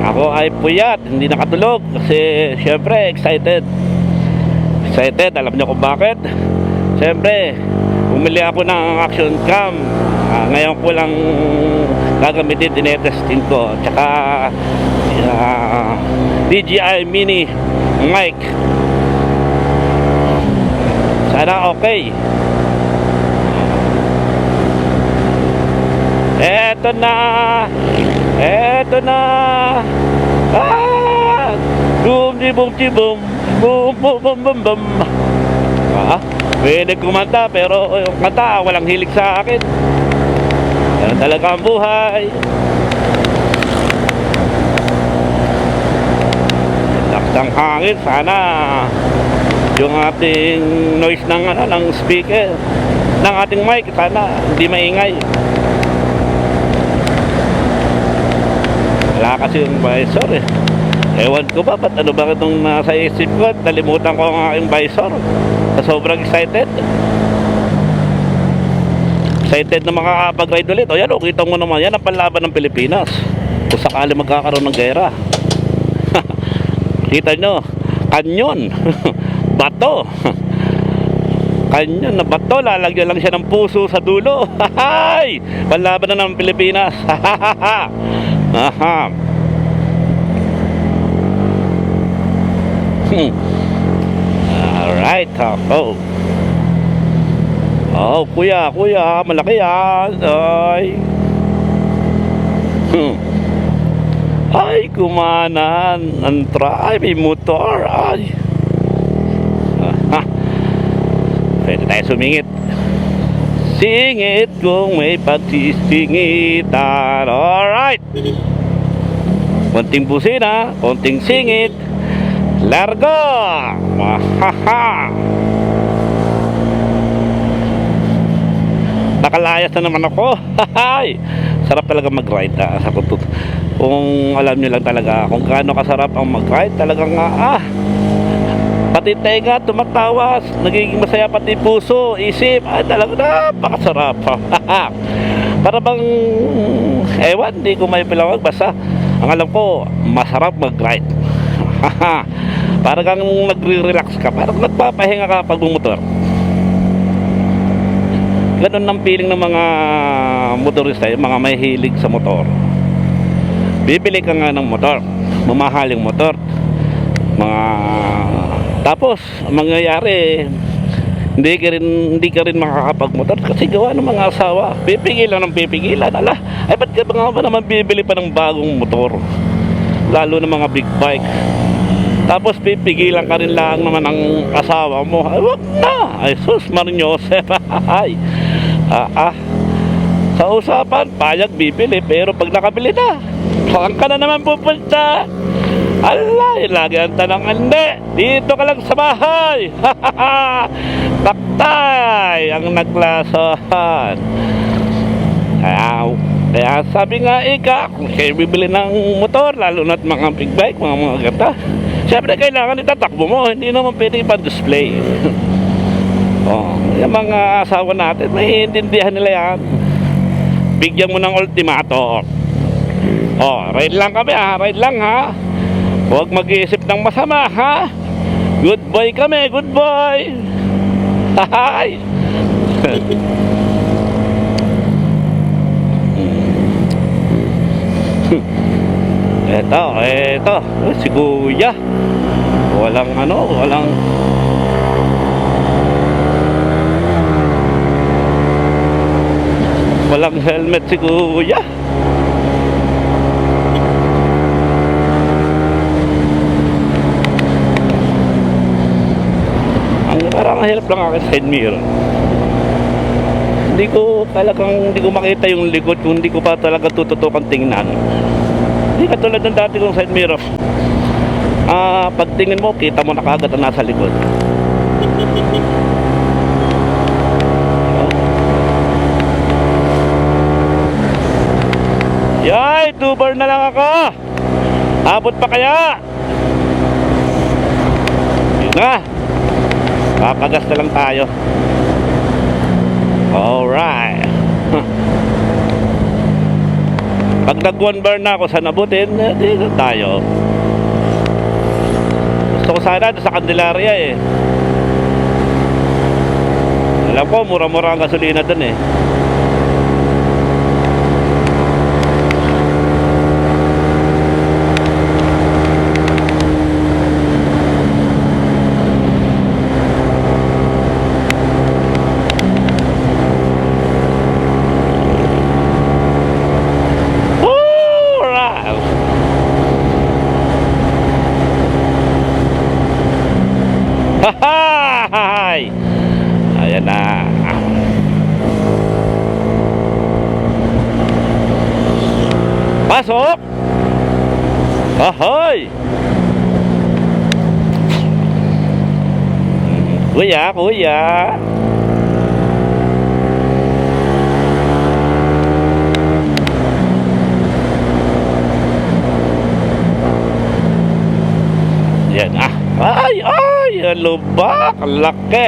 Ako ay puyat, hindi nakatulog kasi syempre excited. Alam niyo kung bakit? Syempre, bumili ako ng action cam. Ngayon ko lang gagamitin, tinetestin ko. Tsaka DJI Mini mic. Sana okay. Eto na. Boom di boom di boom. Boom boom boom boom boom. Pwede kumanta pero yung kanta walang hilig sa akin. Yan talaga ang buhay. Lakas ng hangin, sana yung ating noise ng speaker ng ating mic sana hindi maingay. Wala kasi yung visor eh. Ewan ko ba ba't bakit nung nasa isip ko nalimutan ko ang aking visor sa sobrang excited na makakapag-ride ulit. O yan, kita mo naman, yan ang panlaban ng Pilipinas kung sakali magkakaroon ng gera. Kita nyo, kanyon. Bato. Kanyon na bato, lalagyan lang siya ng puso sa dulo. Hahay! Panlaban na ng Pilipinas. Aha. Alright, ako. Oh, kuya, malaki yan. Ay. Ay, kumanan. Ang try, may motor. Ay. Pwede tayo sumingit. Singit kung may pagsisingitan. Alright. Konting busina, konting singit. Largo. Mahaha. Nakalayas na naman ako. Sarap talaga mag-ride. Kung alam nyo lang talaga kung gaano kasarap ang mag-ride, talagang pati tenga tumatawas, nagiging masaya pati puso, isip, talaga napakasarap. Para bang ewan, hindi ko may pilawag, basta ang alam ko masarap mag-ride. Para kang nagre-relax ka, parang nagpapahinga ka pag bumotor. Ganun ang feeling ng mga motorista, yung mga may hilig sa motor. Bibili ka nga ng motor, mamahaling motor, tapos mangyayari hindi ka rin makakapagmotor kasi gawa ng mga asawa, pipigilan ala, ay ba't ka ba naman bibili pa ng bagong motor, lalo ng mga big bike, tapos pipigilan ka rin lang naman ng asawa mo, ay wag na, ay sus Marinyosef. Ay sa usapan payag bibili, pero pag nakabili na, saan ka na naman pupunta? Alay, lagi ang tanong, hindi, dito ka lang sa bahay. Taktay ang naglasahan. Kaya sabi nga kung kayo bibili ng motor, lalo na't mga big bike, mga gata, siyempre kailangan itatakbo mo, hindi naman pwede ipa-display. Yung mga asawa natin, may intindihan nila yan. Bigyan mo ng ultimato. Ride lang kami ride lang ha. Huwag mag-iisip ng masama ha. Good boy kami, good boy. Hi. Eto, si Kuya. Walang walang helmet si Kuya. Parang hirap lang ako sa side mirror. Hindi ko makita yung likod kung hindi ko pa talaga tututukan tingnan. Hindi katulad ng dati kong side mirror. Pagtingin mo, kita mo na kaagad ang nasa likod. Yay, 2 bar na lang ako. Abot pa kaya? Yun na. Papagas na lang tayo. Alright. Pag nag 1 bar na ako sa nabutin, dito tayo. Gusto ko sana sa Candelaria eh. Alam ko, mura-mura ang gasolina dun eh. Hahay! Ayan na. Pasok! Ahoy! Kuya, kuya! Yan ah. Ay, ang lubak, ang laki.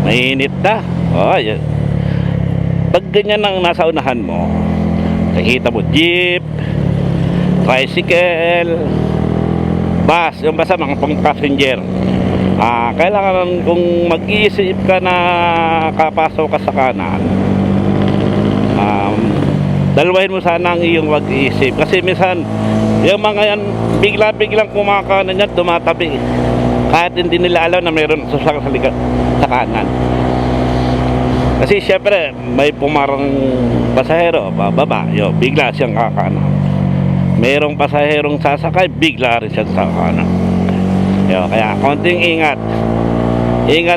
Mainit na. Ay, pag ganyan ang nasa unahan mo, nakita mo jeep, tricycle, bus, yung basta mga pang passenger. Kailangan kung mag-iisip ka na kapasok ka sa kanan, dalawahin mo sana ang iyong mag-iisip, kasi minsan yung mga yan bigla-biglang kumakanan yan, tumatabi kahit hindi nila alam na mayroon sa kanan. Kasi syempre may pumarang pasahero bababa, bigla siyang kakanan. Mayroong pasaherong sasakay, bigla rin siya sa kanan. Kaya konting ingat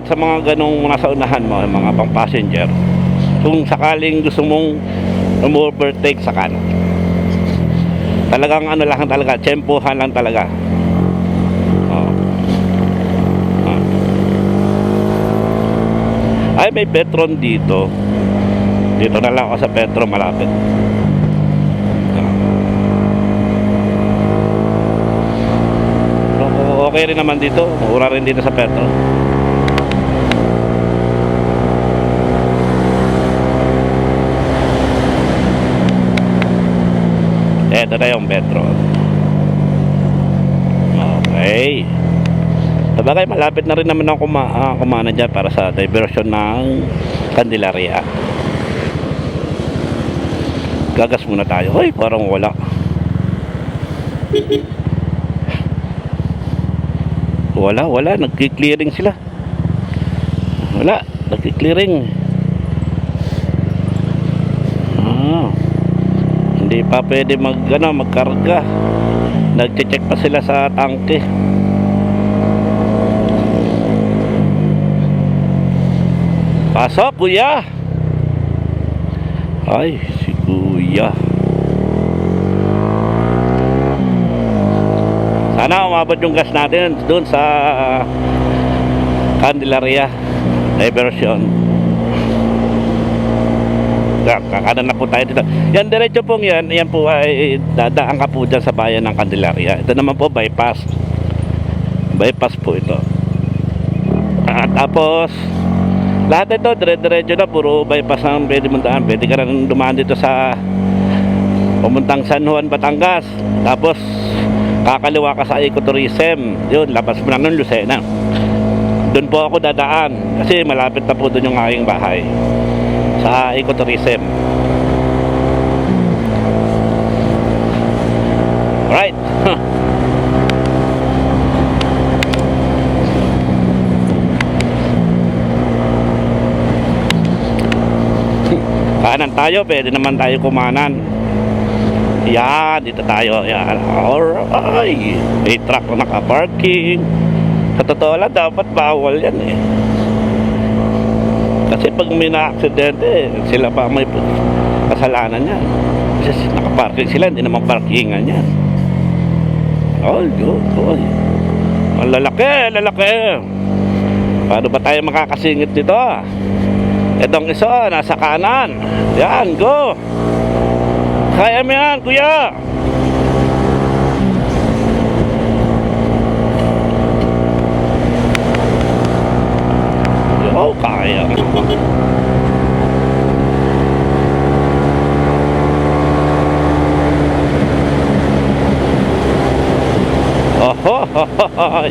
sa mga ganong nasa unahan mo, mga pang passenger, kung sakaling gusto mong overtake sa kanan. Talagang lang talaga, tsempuhan lang talaga. Ay, may Petron dito. Dito na lang ako sa Petron, malapit. Okay rin naman dito, mura rin dito sa Petron. Ito na yung Petron. Okay. Sabagay, malapit na rin naman ang kumana dyan para sa diversion ng Candelaria. Gagas muna tayo. Hoy, parang wala. Wala, nagki-clearing sila. Wala, nagki-clearing. Hindi pa pwede magkarga. Nagche-check pa sila sa tangke. Pasok, kuya. Ay, si kuya. Sana umabot yung gas natin doon sa Candelaria diversion. Kakanan na po tayo dito. Yan, diretso pong yan po ay dadaan ka po dyan sa bayan ng Candelaria. Ito naman po bypass. Bypass po ito. At tapos lahat ito dire-diretso na, puro bypass ang pwede mong daan. Pwede ka rin dumaan dito sa pumuntang San Juan, Batangas. Tapos kakaliwa ka sa ecotourism. Yun, labas mo na nun, Lucena. Doon po ako dadaan kasi malapit na po doon yung aking bahay sa ecotourism. Right. Kanan tayo, pwede naman tayo kumanan. Yan, dito tayo. Yan. Alright. May truck na naka-parking. Sa totoo lang, dapat bawal yan eh. Kasi pag may na-aksidente, sila pa may kasalanan yan. Kasi naka-parking sila, hindi naman parkingan yan. Oh, good boy. Ang lalaki, lalaki. Paano ba tayo makakasingit dito? Itong isa, nasa kanan. Yan, go. Kaya mo yan, kuya. Oh, kaya. Oh, ho, ho, ho, ho.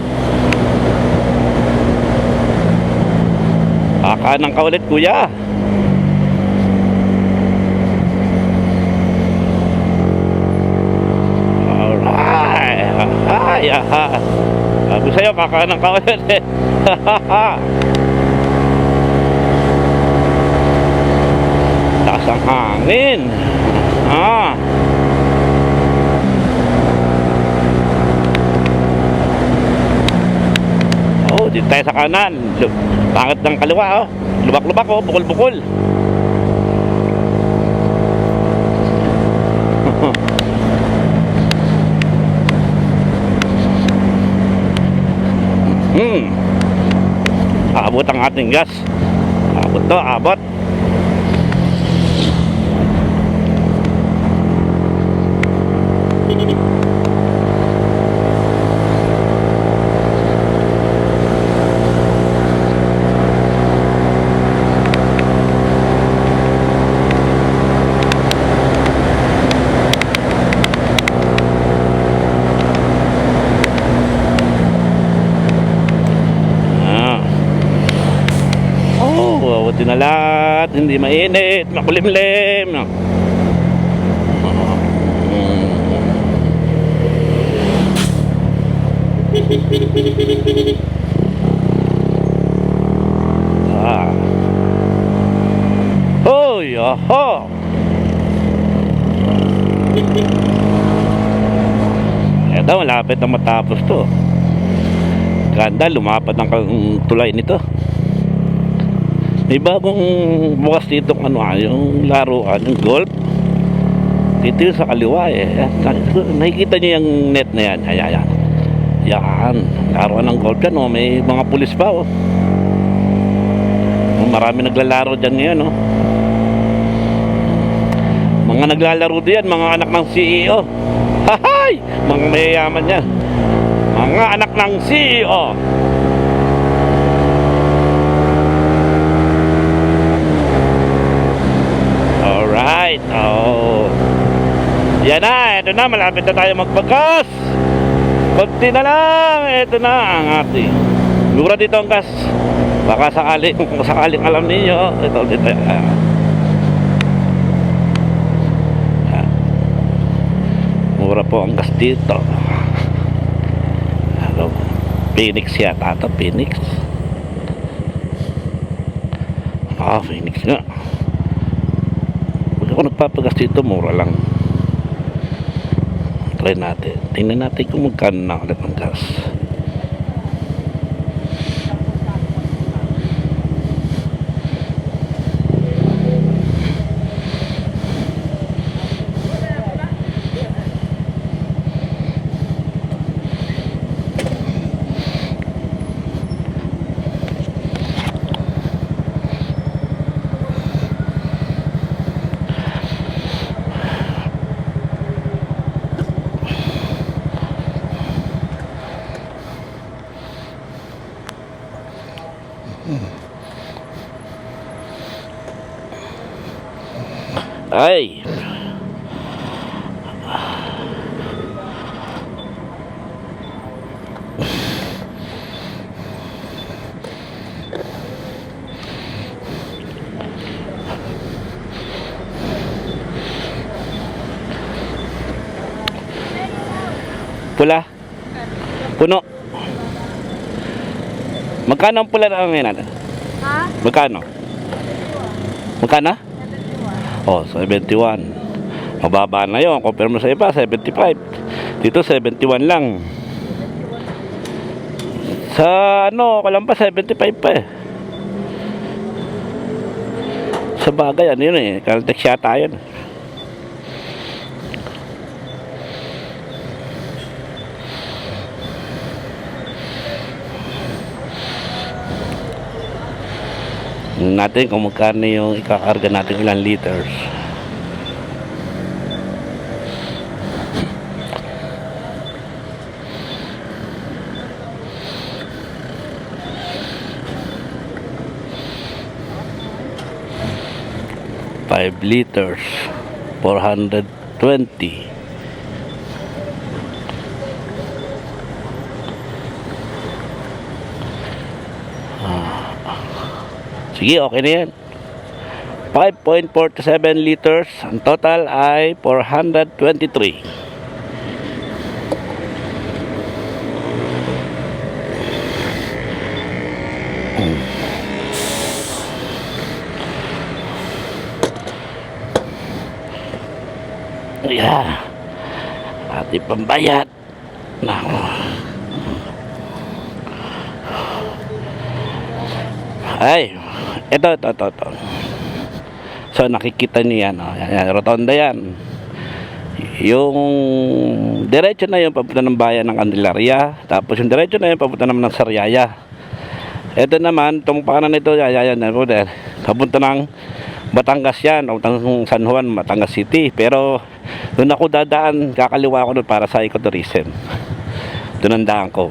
Kanan ka ulit, kuya. Alright. Ay, aha. Sabi sa'yo, kakanan ka ulit eh. Taas ang hangin. Oh, dito tayo sa kanan. Pangit ng kaliwa, oh. Lubak-lubak, oh. Bukol-bukol. Abot ang ating gas. Abot to, abot. Buti na lahat, hindi mainit, makulimlim. Hoy, oho. Eto, malapit na matapos to. Ganda, lumapad ang tulay nito. May bagong bukas dito yung laruan, yung golf. Dito yung sa kaliwa eh. Nakikita niyo yung net na yan. Ayan. Yan. Laruan ng golf yan. Oh. May mga pulis pa. Oh. Marami naglalaro dyan ngayon. Oh. Mga naglalaro diyan, mga anak ng CEO. Hahay! Mga mayayaman yan. Mga anak ng CEO. Alright, oh. Yan na, ito na, malapit na tayo magpagkas. Kunti na lang, ito na ang ating mura dito ang gas. Baka sakaling, kung sakaling alam niyo, ito dito. Mura po ang gas dito. Hello. Phoenix yata ito, Phoenix. Phoenix nga. Kung nagpapagas dito, mura lang. Try natin. Tingnan natin kung magkano na ulit ang gas. Ay. Pula? Puno? Magkano ang pula na ngayon natin? Ha? Magkano? Magkano? 71. Oh, 71. Mababa na yun. Compare mo sa iba, 75. Dito, 71 lang. Sa ano, kalam pa, 75 pa eh. Sa bagay, ano yun eh. Caltex yata yun. Tingnan natin kung magkano yung ikakarga natin ilang liters. Five liters, 420. Sige, okay na yan. 5.47 liters. Ang total ay 423. Yeah. Ating pambayad. Nako. Ay, ito. So nakikita niyo yan, oh. Yan, rotonda yan. Yung diretso na yung papunta ng bayan ng Candelaria, tapos yung diretso na yung papunta naman ng Sariaya. Ito naman, itong paanan nito, yan, papunta ng Batangas yan, papuntang San Juan, Batangas City. Pero doon ako dadaan, kakaliwa ako doon para sa ecotourism. Doon ang daan ko.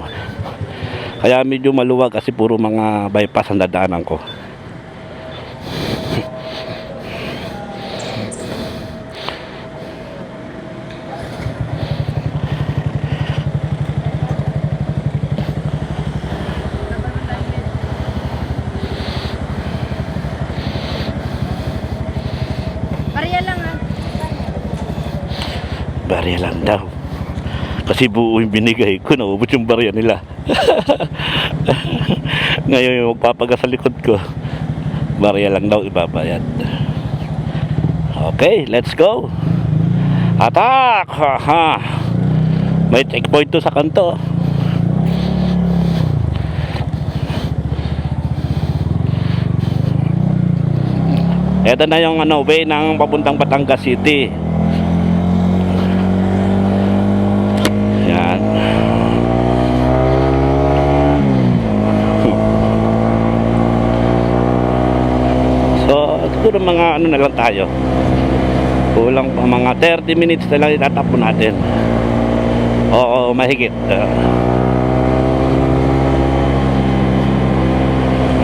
Kaya medyo maluwag kasi puro mga bypass ang dadaanan ko. Barya lang ah. Barya lang daw. Kasi buo yung binigay ko, naubos yung barya nila. Ngayon yung magpapagas sa likod ko, barya lang daw ibabayad. Okay, let's go. Attack! Ha. May checkpoint to sa kanto. Ito na yung way ng papuntang Batangas City. Yan. So, siguro mga na lang tayo. Kulang pa mga 30 minutes na lang itatakbo natin. Oo, mahigit.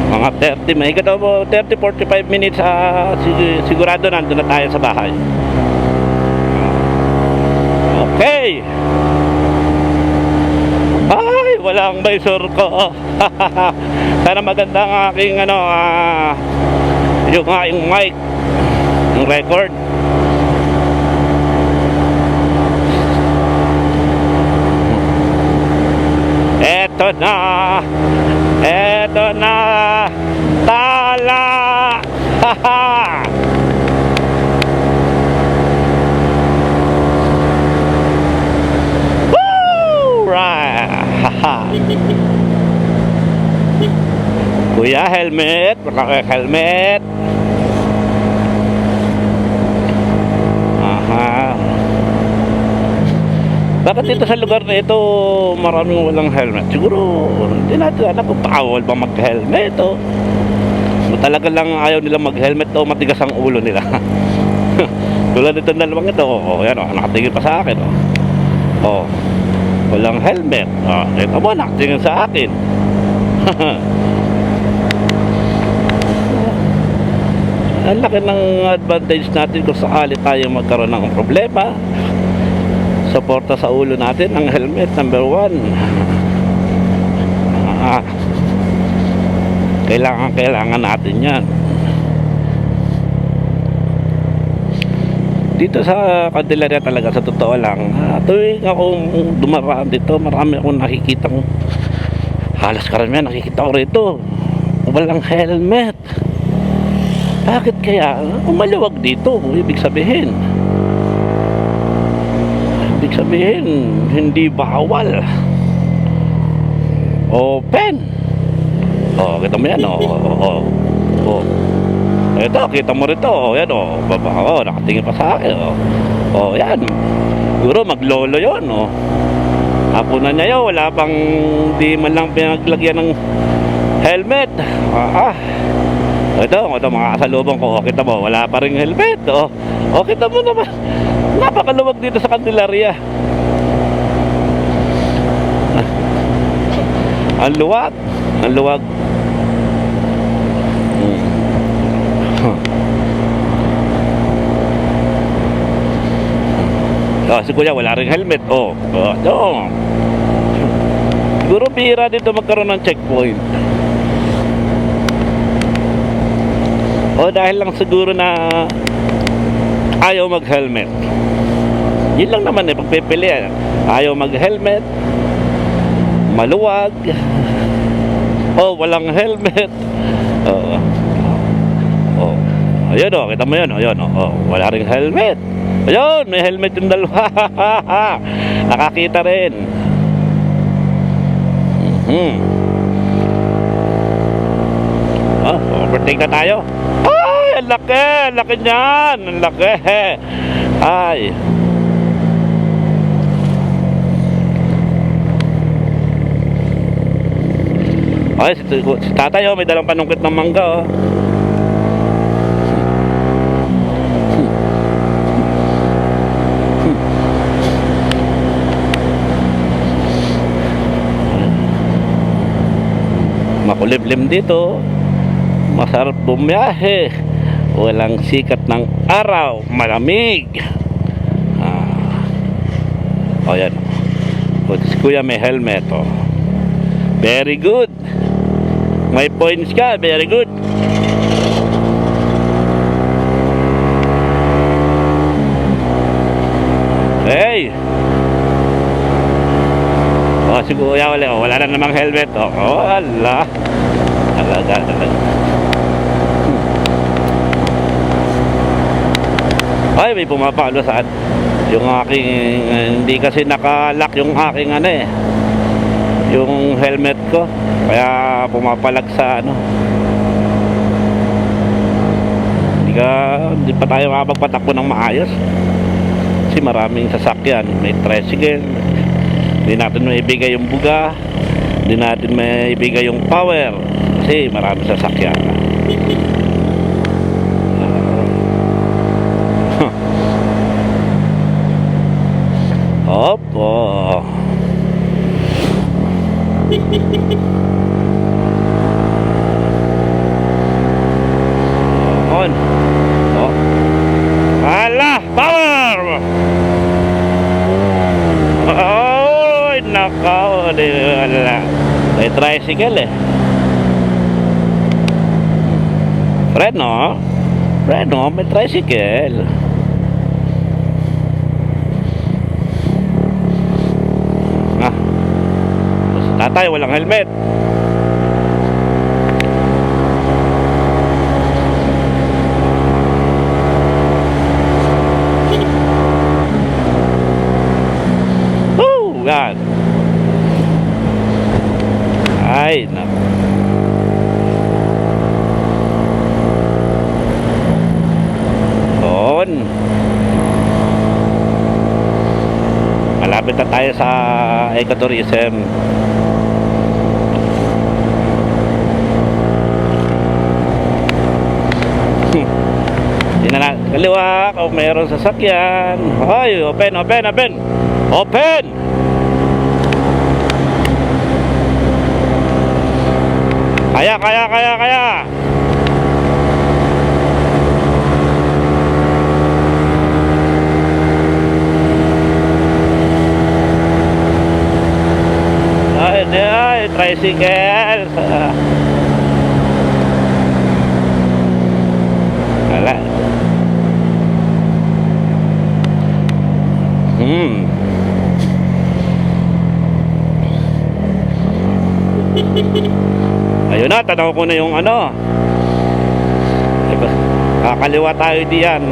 Mga 30, mahigit o 30-45 minutes, sigurado nandun na tayo sa bahay. Okay. Ay, walang may surko. Sana maganda ang aking yung aking mic, yung record. Eto na, tala. Haha. Kuya, helmet. Helmet. Aha. Bakit dito sa lugar na ito maraming walang helmet? Siguro hindi natin alam kung bawal ba mag-helmet o talaga lang ayaw nila mag-helmet o matigas ang ulo nila. Tulad nito dalawang ito, yan o, nakatingin pa sa akin o. Walang helmet. Ito mo, nakatingin sa akin. Ang laki ng advantage natin kung sakali tayo magkaroon ng problema. Suporta sa ulo natin ang helmet, number 1. Kailangan natin yan. Dito sa Candelaria talaga, sa totoo lang, tuwing akong dumaraan dito, marami akong nakikitang, halos karamihan nakikita ko rito, walang helmet. Bakit kaya? Umaliwag dito, ibig sabihin. Ibig sabihin, hindi bawal. Open. Oh, kita mo yan, oh. Ito, kita mo rito, yan, baba, nakatingin pa sa akin, oh, yan. Siguro maglolo yun, hapunan niya yun, wala pang, di man lang pinaglagyan ng helmet. Ito, mga kasalubong ko, kita mo, wala pa ring helmet, kita mo naman, napakaluwag dito sa Candelaria. Ang luwag. Si kuya wala ring helmet. Siguro bihira dito magkaroon ng checkpoint. Dahil lang siguro na ayaw mag-helmet. Yun lang naman pagpipilian. Ayaw mag-helmet, maluwag, walang helmet. Ayun, kita mo yun. Ayun, wala ring helmet. Ayun, may helmet yung dalawa. Nakakita rin. Overtake na tayo. Ay, ang laki niyan. Ang laki. Ay. Ay, si tatay, may dalang panungkit ng mangga, Makulimlim dito, masarap bumiyahe, walang sikat ng araw, malamig. Yan. Si kuya may helmet, very good. May points ka, very good. Hey. Si kuya wala na namang helmet. Wala. Talaga. Ay, may pumapalo saan. Yung aking, hindi kasi nakalock yung aking yung helmet ko. Kaya pumapalag sa hindi pa tayo makapagpatakbo ng maayos. Kasi maraming sasakyan. May tricycle. Hindi natin maibigay yung buga, hindi natin maibigay yung power kasi marami sasakyan. Opo. On. Ala, power. Nakaw, wala. May tricycle Freno, may tricycle. Tatay, walang helmet. God. Ay, naku. Doon. Malapit na tayo sa ecotourism. Tingnan natin kaliwa kung mayroon sasakyan. Ay, open. Kaya. Ay, tricycle. Wala. Ayun na, tanaw ko na yung ano. Diba? Kakaliwa tayo diyan.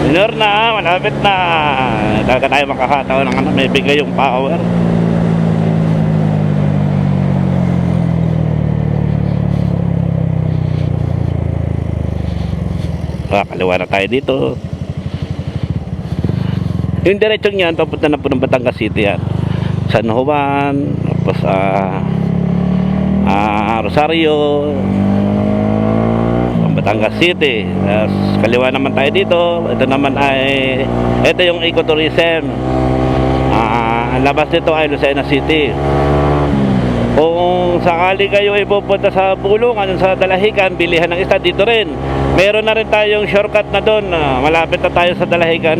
Minor na, malapit na. Talaga tayo makakataon ng ano, may bigay yung power. Kaliwa na tayo dito. Yung diretsyon yan, papunta na po ng Batangas City yan. San Juan, tapos Rosario, Batangas City. Tapos kaliwa naman tayo dito. Ito naman ay, ito yung ecotourism. Ang labas nito ay Lucena City. Kung sakali kayo ay pupunta sa Bulungan, sa Dalahican, bilihan ng isda dito rin. Meron na rin tayong shortcut na doon. Malapit na tayo sa Dalahican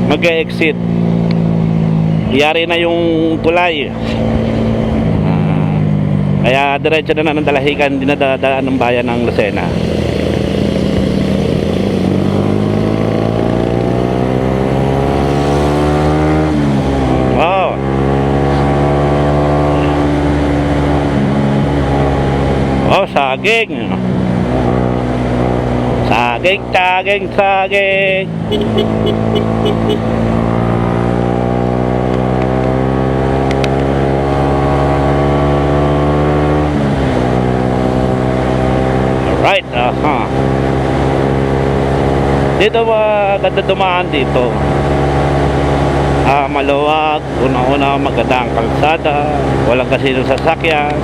mag-exit. Iyari na yung tulay. Kaya diretso na ng Dalahican, dinadadaan ng bayan ng Lucena. Wow. Oh, saging. Saging, saging, saging. Alright, dito ganda dumaan dito. Maluwag, unang-una magandang kalsada, walang kasinong sasakyan.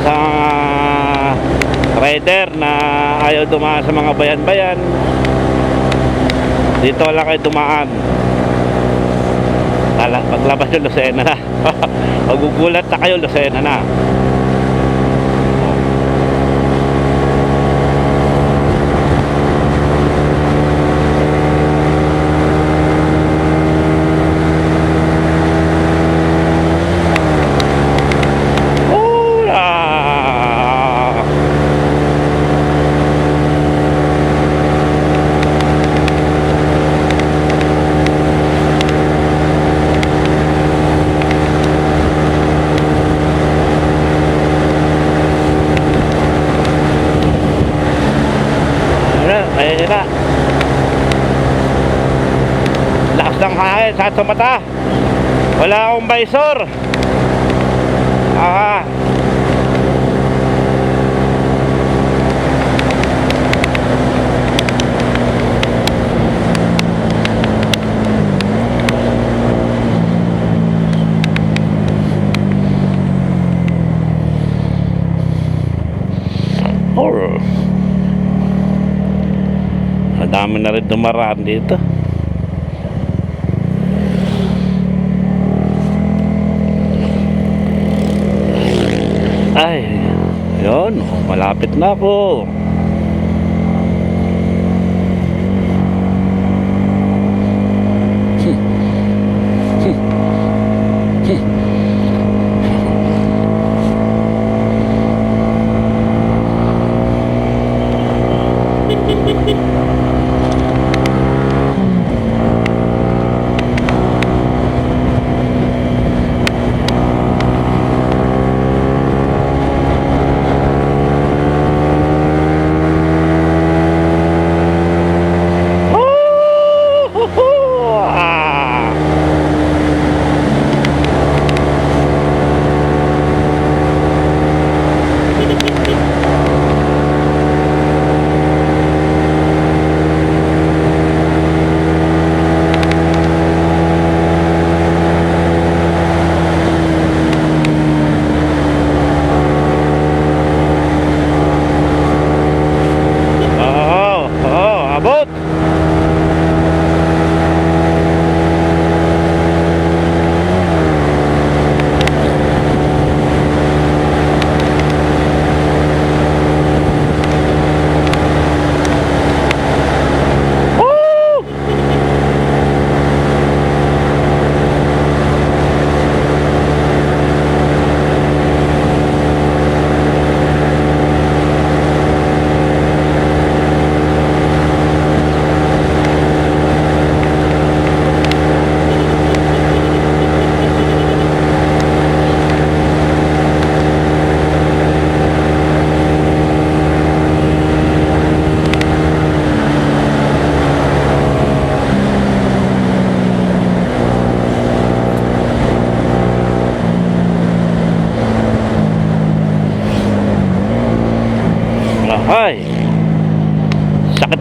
Sa rider na ayaw dumaan sa mga bayan-bayan, dito lang kayo dumaan. Paglabas yung Lucena na. Magugulat na kayo, Lucena na. Ayun na. Lakas ng hangin sa mata. Wala akong visor. Dami na rin dumaraan dito. Ay, yun, malapit na ako.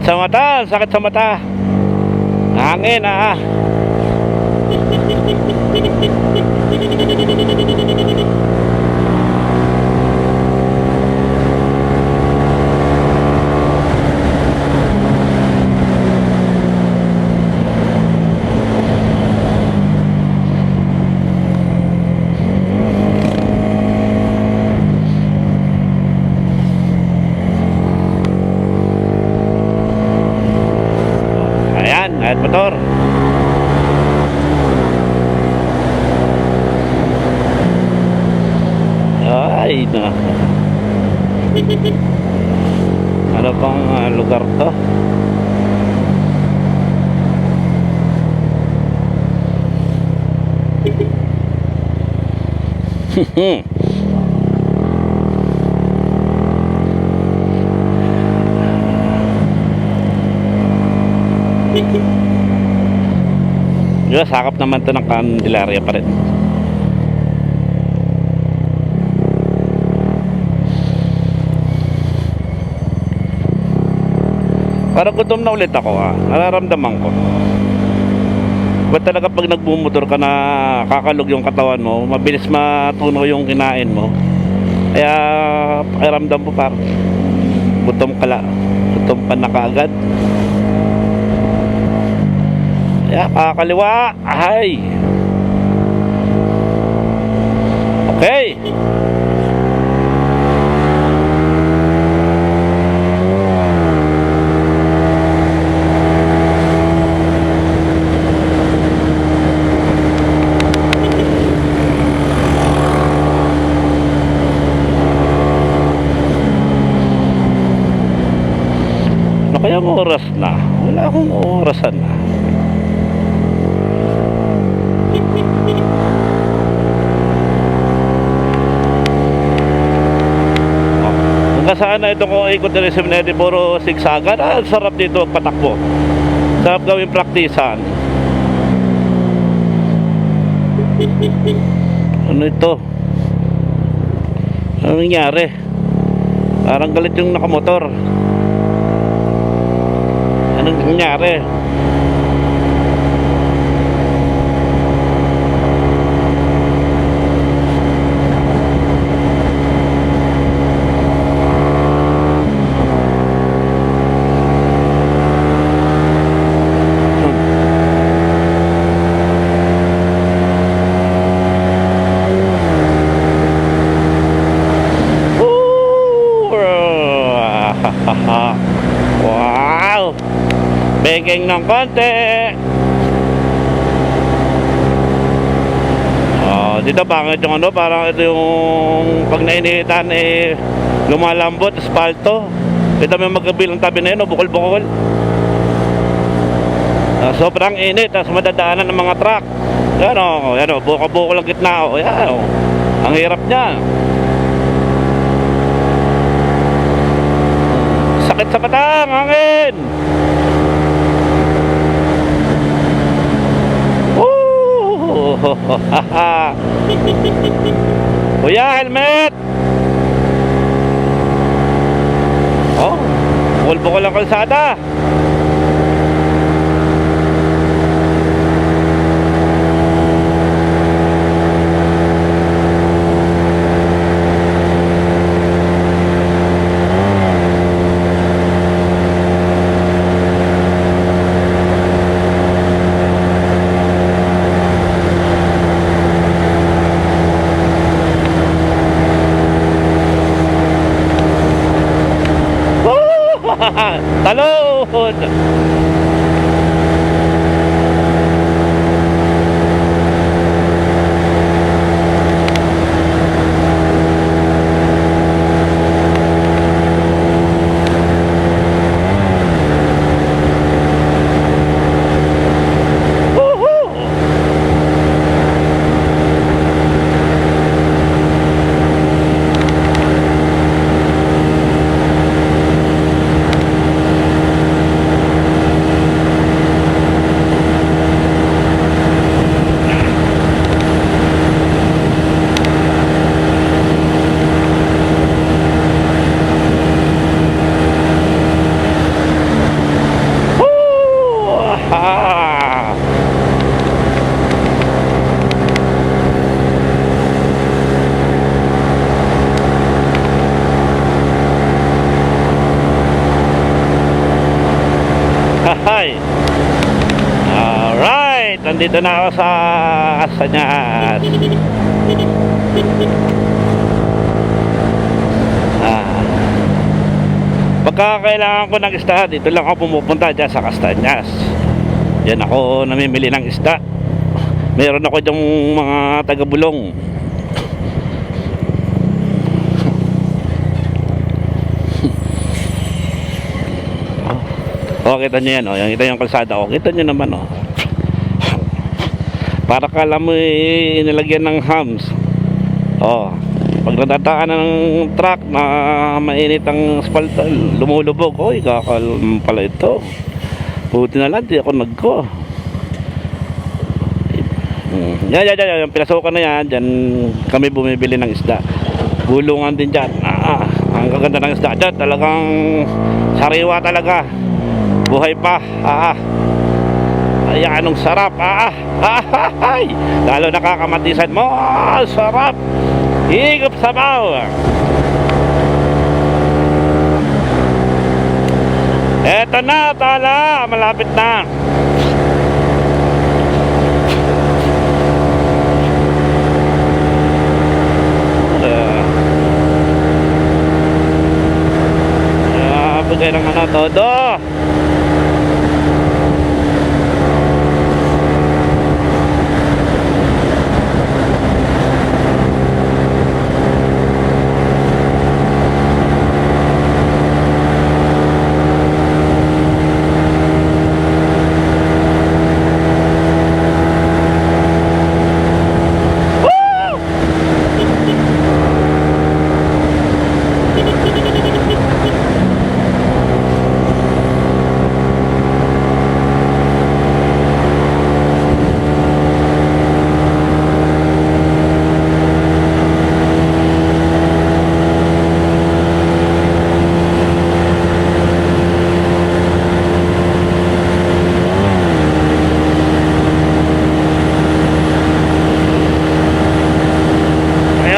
sa mata, sakit sa mata. Hangin ah. Ayan, ayat motor. Ay na. Ano pang lugar to? Diba, sakap naman to ng Candelaria pa rin. Parang gutom na ulit ako ha. Nararamdaman ko. Ba't talaga pag nagbumotor ka na kakalog yung katawan mo, mabilis matunaw yung kinain mo. Kaya pakiramdam mo parang gutom ka la. Gutom ka na kaagad. Kaya kakaliwa. Ay. Okay. Ano kayang oras na? Wala akong orasan na. Hanggang saan na ito kung ikot na rin seminary, puro sigsagan. Ang sarap dito patakbo. Sarap gawin praktisan. Ano ito? Ano nangyari? Parang galit yung nakamotor. Anong nangyari? Wow! Begging ng konti. Dito pangit yung ano, parang ito yung pag nainitan eh lumalambot, asfalto. Ito may magkabilang tabi na yun, bukol-bukol. Sobrang init, tapos madadaanan ng mga truck. Yan o, buka-bukol ang gitna o. Yan o, ang hirap niya. Sakit sa mata, ang hangin. Kuya, helmet. Oh, bukol-bukol ang kalsada. Talon! nandito na ako sa Castañas. Pagka kailangan ko ng isda, dito lang ako pumupunta dyan sa Castañas. Yan ako namimili ng isda. Meron ako dyang mga taga-bulong. Oh, kita nyo yan, oh. Kita yung kalsada, oh. Kita nyo naman, oh. Para kala mo inilagyan ng hams. Oh, pag natataan ng truck na mainit ang asphalt, lumulubog. Oy, kakalm pala ito. Buti na lang, di ako nagko. Yan, yung pinasukan na yan. Diyan kami bumibili ng isda. Bulungan din dyan. Ang gaganda ng isda dyan. Talagang sariwa talaga. Buhay pa. Ay, anong sarap. Ay, lalo nakakamatisan mo. Sarap. Higop sabaw. Eto na, tala. Malapit na. Bigay ng ano, todo.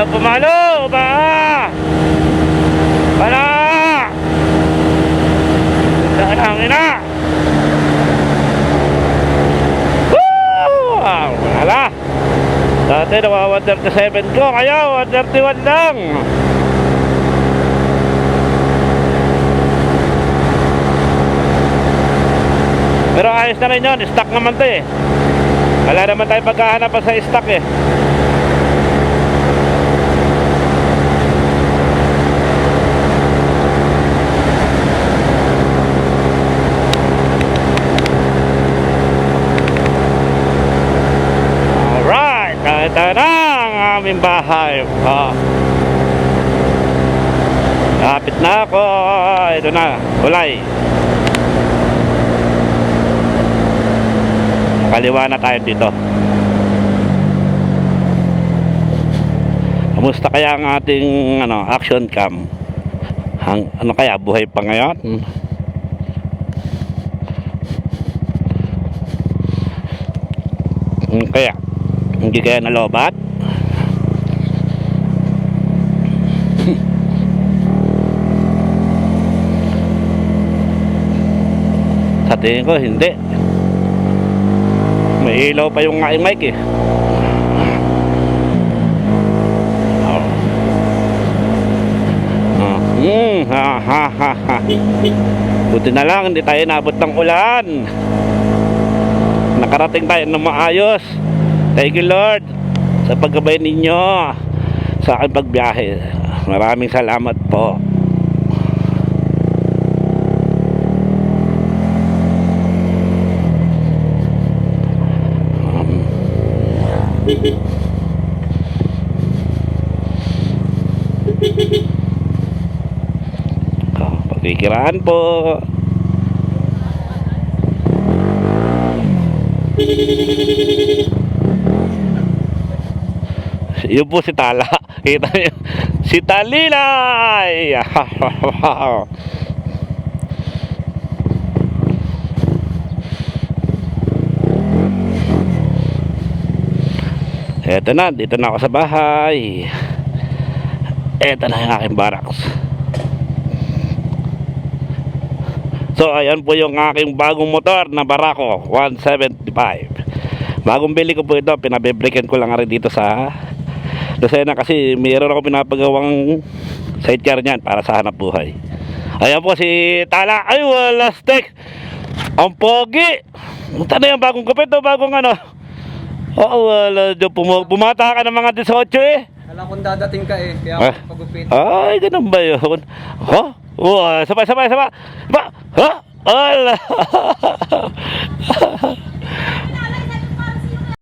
Pumalo ba? Wala. Daan ina. Wala. Dati nawa 137 ko, kaya 131 lang. Pero ayos na rin yun, stock naman to eh. Wala naman tayo pagkahanap pa sa stock eh. Ito na ang aming bahay. Lapit na ako. Ito na, ulay. Kaliwa na tayo dito. Kamusta kaya ang ating action cam? Ano kaya, buhay pa ngayon? Kaya hindi kaya nalobat? Sa tingin ko hindi. May ilaw pa yung aking mic eh. Buti na lang hindi tayo nabot ng ulan. Nakarating tayo ng maayos. Thank you Lord sa paggabay ninyo sa aking pagbiyahe. Maraming salamat po. Pagkikiraan po. Yun po si Tala. Kita niyo, si Talilay. Eto na, dito na ako sa bahay. Eto na yung aking barracks. So ayan po yung aking bagong motor na Barako 175. Bagong bili ko po ito, pinabebrikan ko lang rin dito sa Lucena kasi mayroon ako pinapagawang sidecar niyan para sa hanap buhay. Ayan po si Tala. Ay, wala stick. Ang pogi. Punta na yan, bagong kapit o bagong ano. Oo, wala. Bumata ka ng mga 18 eh. Alam kong dadating ka eh, kaya Ah. pagupit. Ay, ganun ba yun? Ha? Oh, sabay. Ha? Ala.